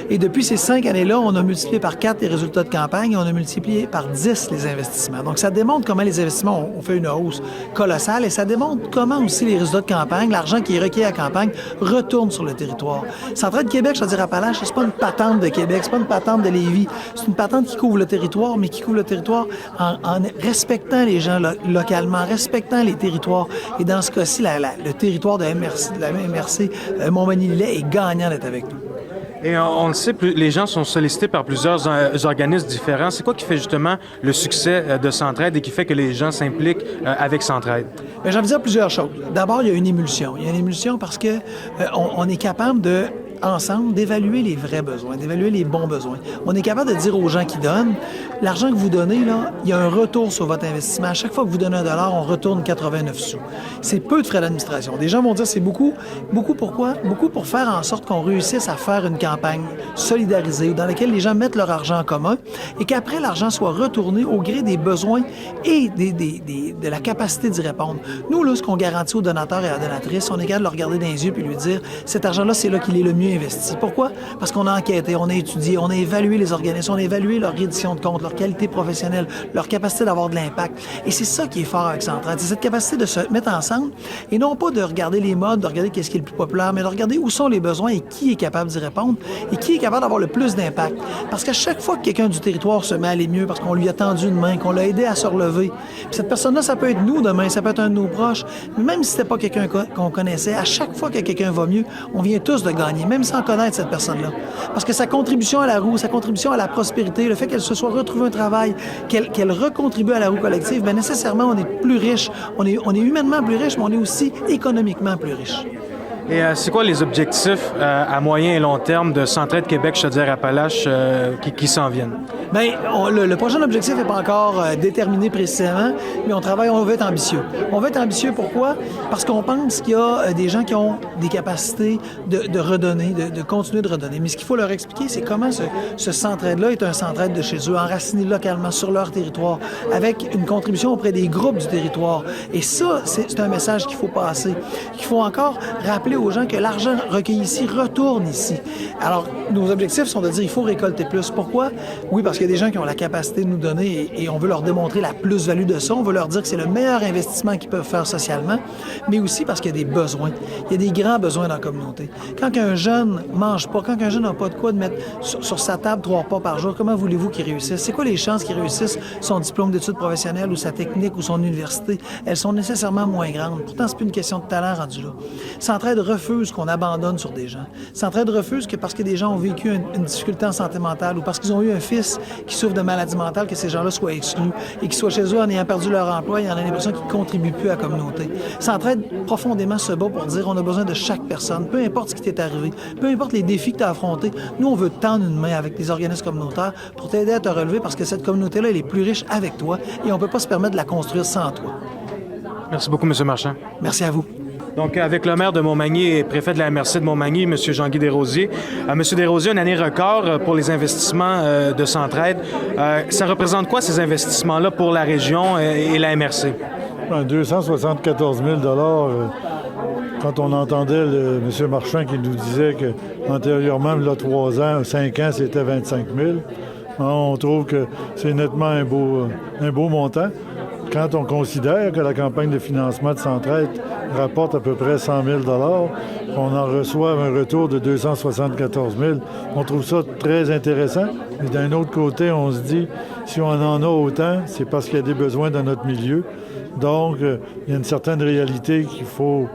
Et depuis ces 5 années-là, on a multiplié par 4 les résultats de campagne et on a multiplié par 10 les investissements. Donc ça démontre comment les investissements ont fait une hausse colossale et ça démontre comment aussi les résultats de campagne, l'argent qui est requis à la campagne, retourne sur le territoire. Centraide Québec Chaudière-Appalaches, c'est pas une patente de Québec, c'est pas une patente de Lévis, c'est une patente qui couvre le territoire, mais qui couvre le territoire en respectant les gens localement, respectant les territoires. Et dans ce cas-ci, le territoire de la MRC Montmagny-Lillet est gagnant d'être avec nous. Et on le sait, les gens sont sollicités par plusieurs organismes différents. C'est quoi qui fait justement le succès de Centraide et qui fait que les gens s'impliquent avec Centraide? Bien, j'ai envie de dire plusieurs choses. D'abord, il y a une émulsion. Il y a une émulsion parce que on est capable ensemble, d'évaluer les vrais besoins, d'évaluer les bons besoins. On est capable de dire aux gens qui donnent, l'argent que vous donnez, là, il y a un retour sur votre investissement. À chaque fois que vous donnez $1, on retourne 89 sous. C'est peu de frais d'administration. Des gens vont dire c'est beaucoup. Beaucoup pourquoi? Beaucoup pour faire en sorte qu'on réussisse à faire une campagne solidarisée dans laquelle les gens mettent leur argent en commun et qu'après, l'argent soit retourné au gré des besoins et de la capacité d'y répondre. Nous, là, ce qu'on garantit aux donateurs et à la donatrice, on est capable de le regarder dans les yeux puis lui dire cet argent-là, c'est là qu'il est le mieux investi. Pourquoi? Parce qu'on a enquêté, on a étudié, on a évalué les organismes, on a évalué leur reddition de compte, leur qualité professionnelle, leur capacité d'avoir de l'impact. Et c'est ça qui est fort avec Centraide, c'est cette capacité de se mettre ensemble et non pas de regarder les modes, de regarder qu'est-ce qui est le plus populaire, mais de regarder où sont les besoins et qui est capable d'y répondre et qui est capable d'avoir le plus d'impact. Parce qu'à chaque fois que quelqu'un du territoire se met à aller mieux, parce qu'on lui a tendu une main, qu'on l'a aidé à se relever, puis cette personne-là, ça peut être nous demain, ça peut être un de nos proches, mais même si c'était pas quelqu'un qu'on connaissait, à chaque fois que quelqu'un va mieux, on vient tous de gagner, même sans connaître cette personne-là. Parce que sa contribution à la roue, sa contribution à la prospérité, le fait qu'elle se soit retrouvée un travail, qu'elle recontribue à la roue collective, bien nécessairement, on est plus riche. On est humainement plus riche, mais on est aussi économiquement plus riche. Et c'est quoi les objectifs à moyen et long terme de Centraide Québec Chaudière-Appalaches qui s'en viennent? Bien, le prochain objectif n'est pas encore déterminé précisément, mais on veut être ambitieux. On veut être ambitieux, pourquoi? Parce qu'on pense qu'il y a des gens qui ont des capacités de redonner, de continuer de redonner. Mais ce qu'il faut leur expliquer, c'est comment ce Centraide-là est un Centraide de chez eux, enraciné localement sur leur territoire, avec une contribution auprès des groupes du territoire. Et ça, c'est un message qu'il faut passer. Il faut encore rappeler aux gens que l'argent recueilli ici retourne ici. Alors, nos objectifs sont de dire il faut récolter plus. Pourquoi? Oui, parce que qu'il y a des gens qui ont la capacité de nous donner et on veut leur démontrer la plus-value de ça. On veut leur dire que c'est le meilleur investissement qu'ils peuvent faire socialement, mais aussi parce qu'il y a des besoins. Il y a des grands besoins dans la communauté. Quand un jeune mange pas, quand un jeune n'a pas de quoi de mettre sur sa table 3 repas par jour, comment voulez-vous qu'il réussisse? C'est quoi les chances qu'il réussisse son diplôme d'études professionnelles ou sa technique ou son université? Elles sont nécessairement moins grandes. Pourtant, c'est plus une question de talent rendu là. Centraide refuse qu'on abandonne sur des gens. Centraide refuse que parce que des gens ont vécu une difficulté en santé mentale ou parce qu'ils ont eu un fils qui souffre de maladie mentale, que ces gens-là soient exclus et qu'ils soient chez eux en ayant perdu leur emploi et en ayant l'impression qu'ils ne contribuent plus à la communauté. Centraide profondément se bat pour dire on a besoin de chaque personne, peu importe ce qui t'est arrivé, peu importe les défis que tu as affrontés. Nous, on veut tendre une main avec les organismes communautaires pour t'aider à te relever parce que cette communauté-là, elle est plus riche avec toi et on ne peut pas se permettre de la construire sans toi. Merci beaucoup, M. Marchand. Merci à vous. Donc, avec le maire de Montmagny et préfet de la MRC de Montmagny, M. Jean-Guy Desrosiers. M. Desrosiers, une année record pour les investissements de Centraide. Ça représente quoi, ces investissements-là, pour la région et la MRC? 274 000 quand on entendait M. Marchand qui nous disait qu'antérieurement, il y a 3 ans, 5 ans, c'était 25 000. On trouve que c'est nettement un beau montant. Quand on considère que la campagne de financement de Centraide rapporte à peu près 100 000 on en reçoit un retour de 274 000 on trouve ça très intéressant. Et d'un autre côté, on se dit, si on en a autant, c'est parce qu'il y a des besoins dans notre milieu. Donc, il y a une certaine réalité qu'il faut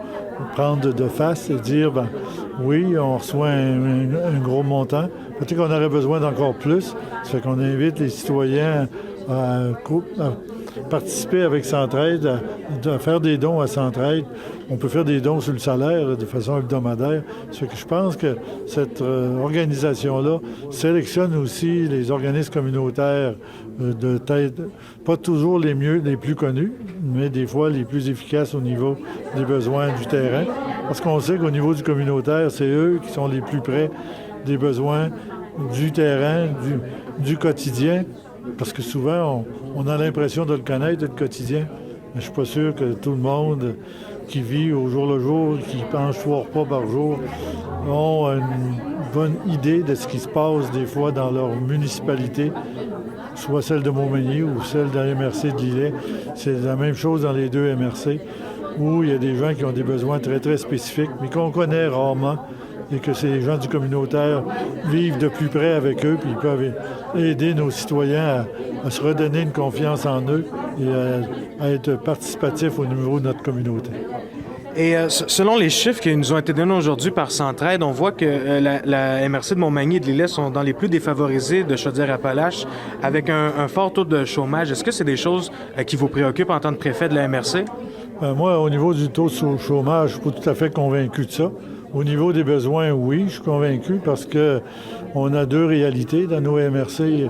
prendre de face et dire, oui, on reçoit un gros montant. Peut-être qu'on aurait besoin d'encore plus. Ça fait qu'on invite les citoyens à participer avec Centraide, à faire des dons à Centraide. On peut faire des dons sur le salaire de façon hebdomadaire. Ce que je pense que cette organisation-là sélectionne aussi les organismes communautaires de tête, pas toujours les plus connus, mais des fois les plus efficaces au niveau des besoins du terrain. Parce qu'on sait qu'au niveau du communautaire, c'est eux qui sont les plus près des besoins du terrain, du quotidien. Parce que souvent, on a l'impression de le connaître, le quotidien. Mais je suis pas sûr que tout le monde qui vit au jour le jour, qui mange 3 repas par jour, ont une bonne idée de ce qui se passe des fois dans leur municipalité, soit celle de Montmagny ou celle de la MRC de Lillet. C'est la même chose dans les 2 MRC, où il y a des gens qui ont des besoins très, très spécifiques, mais qu'on connaît rarement, et que ces gens du communautaire vivent de plus près avec eux, puis ils peuvent aider nos citoyens à se redonner une confiance en eux et à être participatifs au niveau de notre communauté. Et selon les chiffres qui nous ont été donnés aujourd'hui par Centraide, on voit que la MRC de Montmagny et de Lillet sont dans les plus défavorisés de Chaudière-Appalaches, avec un fort taux de chômage. Est-ce que c'est des choses qui vous préoccupent en tant que préfet de la MRC? Moi, au niveau du taux de chômage, je ne suis pas tout à fait convaincu de ça. Au niveau des besoins, oui, je suis convaincu parce qu'on a 2 réalités dans nos MRC.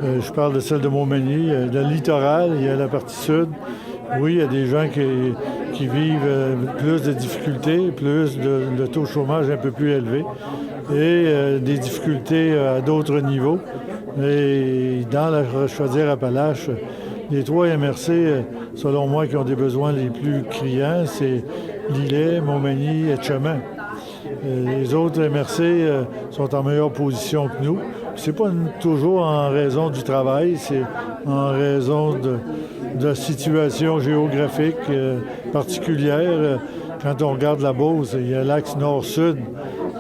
Je parle de celle de Montmagny, le littoral, il y a la partie sud. Oui, il y a des gens qui vivent plus de difficultés, plus de taux de chômage un peu plus élevé et des difficultés à d'autres niveaux. Et dans la Chaudière-Appalaches, les 3 MRC, selon moi, qui ont des besoins les plus criants, c'est Lillet, Montmagny et Etchemin. Les autres MRC sont en meilleure position que nous. C'est pas toujours en raison du travail, c'est en raison de la situation géographique particulière. Quand on regarde la Beauce, il y a l'axe nord-sud,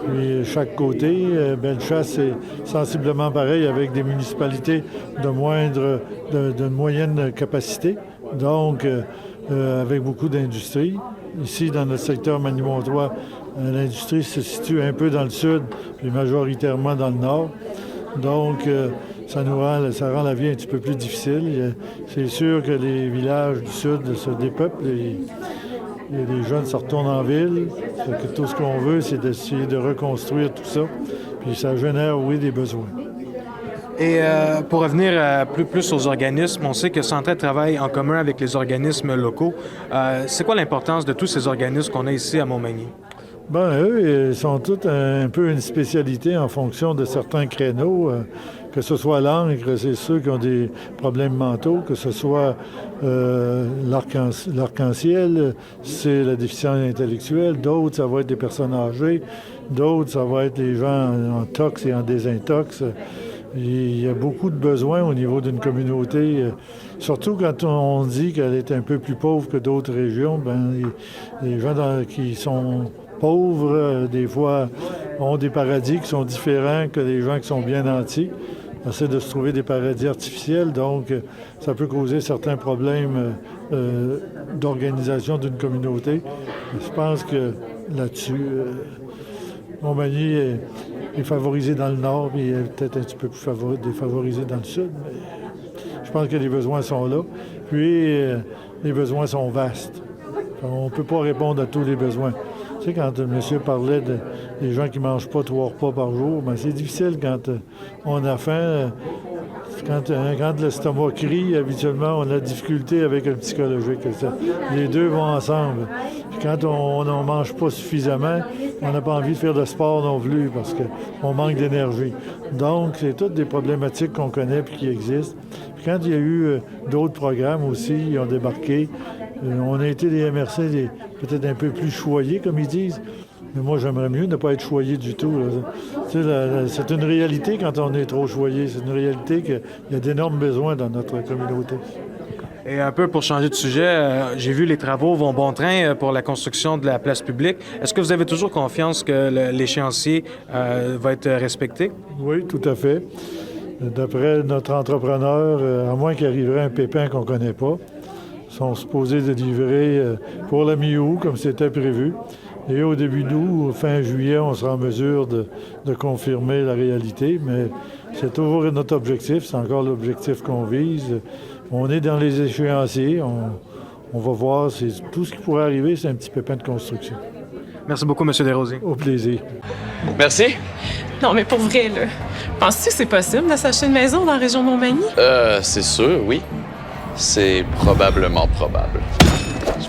puis chaque côté. Bellechasse, c'est sensiblement pareil avec des municipalités de moyenne capacité, donc avec beaucoup d'industrie. Ici, dans notre secteur Magny-Montois, l'industrie se situe un peu dans le sud, puis majoritairement dans le nord. Donc, ça rend la vie un petit peu plus difficile. C'est sûr que les villages du sud se dépeuplent et les jeunes se retournent en ville. Que tout ce qu'on veut, c'est d'essayer de reconstruire tout ça. Puis ça génère, oui, des besoins. Et pour revenir plus aux organismes, on sait que Centraide travaille en commun avec les organismes locaux. C'est quoi l'importance de tous ces organismes qu'on a ici à Montmagny? Eux, ils sont tous un peu une spécialité en fonction de certains créneaux. Que ce soit l'encre, c'est ceux qui ont des problèmes mentaux, que ce soit l'arc-en-ciel, c'est la déficience intellectuelle, d'autres, ça va être des personnes âgées, d'autres, ça va être les gens en tox et en désintox. Il y a beaucoup de besoins au niveau d'une communauté, surtout quand on dit qu'elle est un peu plus pauvre que d'autres régions. Ben, les gens qui sont pauvres, des fois, ont des paradis qui sont différents que les gens qui sont bien nantis. On essaie de se trouver des paradis artificiels, donc ça peut causer certains problèmes d'organisation d'une communauté. Je pense que là-dessus, Montmagny est favorisé dans le nord, mais il est peut-être un petit peu plus défavorisé dans le sud. Mais je pense que les besoins sont là. Puis, les besoins sont vastes. On ne peut pas répondre à tous les besoins. Tu sais, quand le monsieur parlait des gens qui ne mangent pas 3 repas par jour, bien, c'est difficile quand on a faim. Quand l'estomac crie, habituellement, on a de difficulté avec le psychologique. Les deux vont ensemble. Puis quand on n'en mange pas suffisamment, on n'a pas envie de faire de sport non plus parce qu'on manque d'énergie. Donc, c'est toutes des problématiques qu'on connaît et qui existent. Puis quand il y a eu d'autres programmes aussi, ils ont débarqué. On a été des MRC peut-être un peu plus choyés, comme ils disent. Mais moi, j'aimerais mieux ne pas être choyé du tout. C'est une réalité quand on est trop choyé. C'est une réalité qu'il y a d'énormes besoins dans notre communauté. Et un peu pour changer de sujet, j'ai vu les travaux vont bon train pour la construction de la place publique. Est-ce que vous avez toujours confiance que l'échéancier va être respecté? Oui, tout à fait. D'après notre entrepreneur, à moins qu'il arriverait un pépin qu'on ne connaît pas, ils sont supposés de livrer pour la mi-août, comme c'était prévu. Et au début d'août, fin juillet, on sera en mesure de confirmer la réalité, mais c'est toujours notre objectif, c'est encore l'objectif qu'on vise. On est dans les échéanciers, on va voir, tout ce qui pourrait arriver, c'est un petit pépin de construction. Merci beaucoup, M. Desrosiers. Au plaisir. Merci. Non, mais pour vrai, là, penses-tu que c'est possible de s'acheter une maison dans la région de Montmagny? C'est sûr, oui. C'est probablement probable.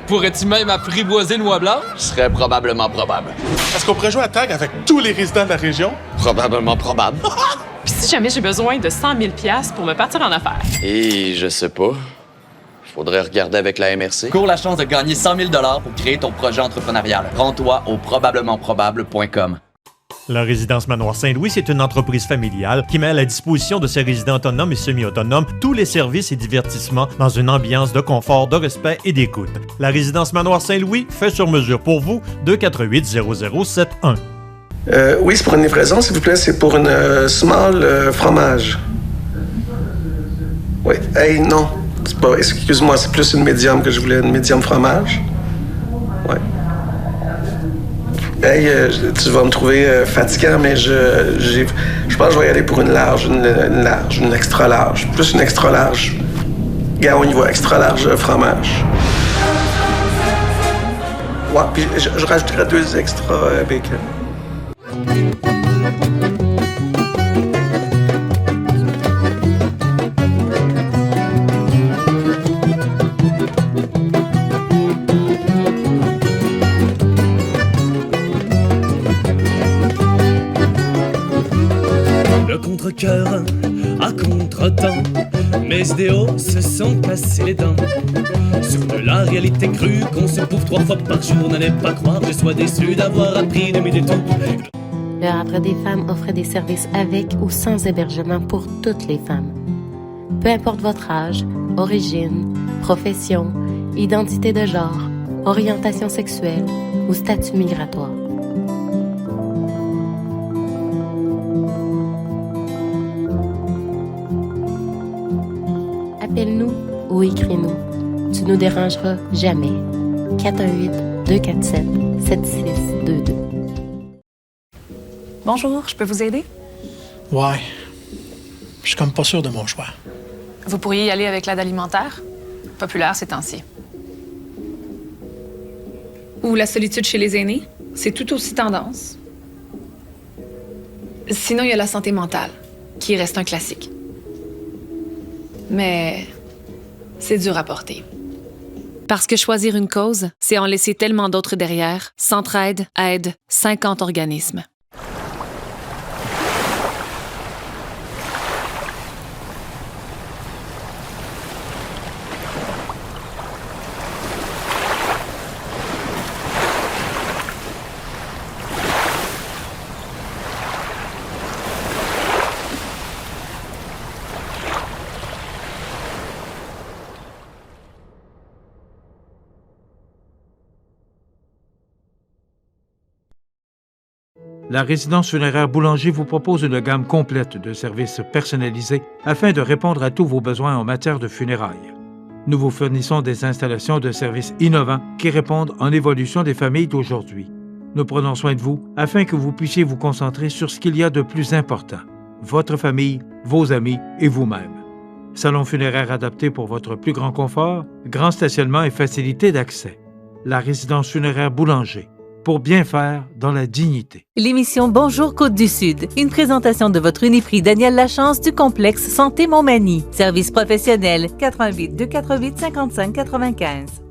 Pourrais-tu même apprivoiser Noix Blanche? Ce serait probablement probable. Est-ce qu'on pourrait jouer à tag avec tous les résidents de la région? Probablement probable. Puis si jamais j'ai besoin de 100 000 $ pour me partir en affaires? Et je sais pas. Faudrait regarder avec la MRC. Cours la chance de gagner 100 000 $ pour créer ton projet entrepreneurial. Rends-toi au probablementprobable.com. La Résidence Manoir Saint-Louis, c'est une entreprise familiale qui met à la disposition de ses résidents autonomes et semi-autonomes tous les services et divertissements dans une ambiance de confort, de respect et d'écoute. La Résidence Manoir Saint-Louis fait sur mesure pour vous, 248-0071. Oui, c'est pour une livraison, s'il vous plaît. C'est pour une small fromage. Oui. Hey, non. Excuse-moi, c'est plus une médium que je voulais. Une médium fromage. Oui. Hey, tu vas me trouver fatigant, mais je pense que je vais y aller pour une large, une extra large. Plus une extra large. Gars, on y va, extra large fromage. Ouais, puis je rajouterai 2 extra bacon. Cœur à contre-temps, mes idéaux se sont cassés les dents. Sur de la réalité crue qu'on se bouffe 3 fois par jour, n'allez pas croire que je sois déçu d'avoir appris de mes détours. Le Havre des femmes offre des services avec ou sans hébergement pour toutes les femmes. Peu importe votre âge, origine, profession, identité de genre, orientation sexuelle ou statut migratoire. Appelle-nous ou écris-nous. Tu nous dérangeras jamais. 418-247-7622. Bonjour, je peux vous aider? Ouais. Je suis comme pas sûr de mon choix. Vous pourriez y aller avec l'aide alimentaire, populaire ces temps-ci. Ou la solitude chez les aînés, c'est tout aussi tendance. Sinon, il y a la santé mentale, qui reste un classique. Mais c'est dur à porter. Parce que choisir une cause, c'est en laisser tellement d'autres derrière. Centraide aide 50 organismes. La résidence funéraire Boulanger vous propose une gamme complète de services personnalisés afin de répondre à tous vos besoins en matière de funérailles. Nous vous fournissons des installations de services innovants qui répondent en évolution des familles d'aujourd'hui. Nous prenons soin de vous afin que vous puissiez vous concentrer sur ce qu'il y a de plus important, votre famille, vos amis et vous-même. Salon funéraire adapté pour votre plus grand confort, grand stationnement et facilité d'accès. La résidence funéraire Boulanger, pour bien faire dans la dignité. L'émission Bonjour Côte-du-Sud, une présentation de votre Uniprix Daniel Lachance du complexe Santé Montmagny. Service professionnel, 88 248 55 95.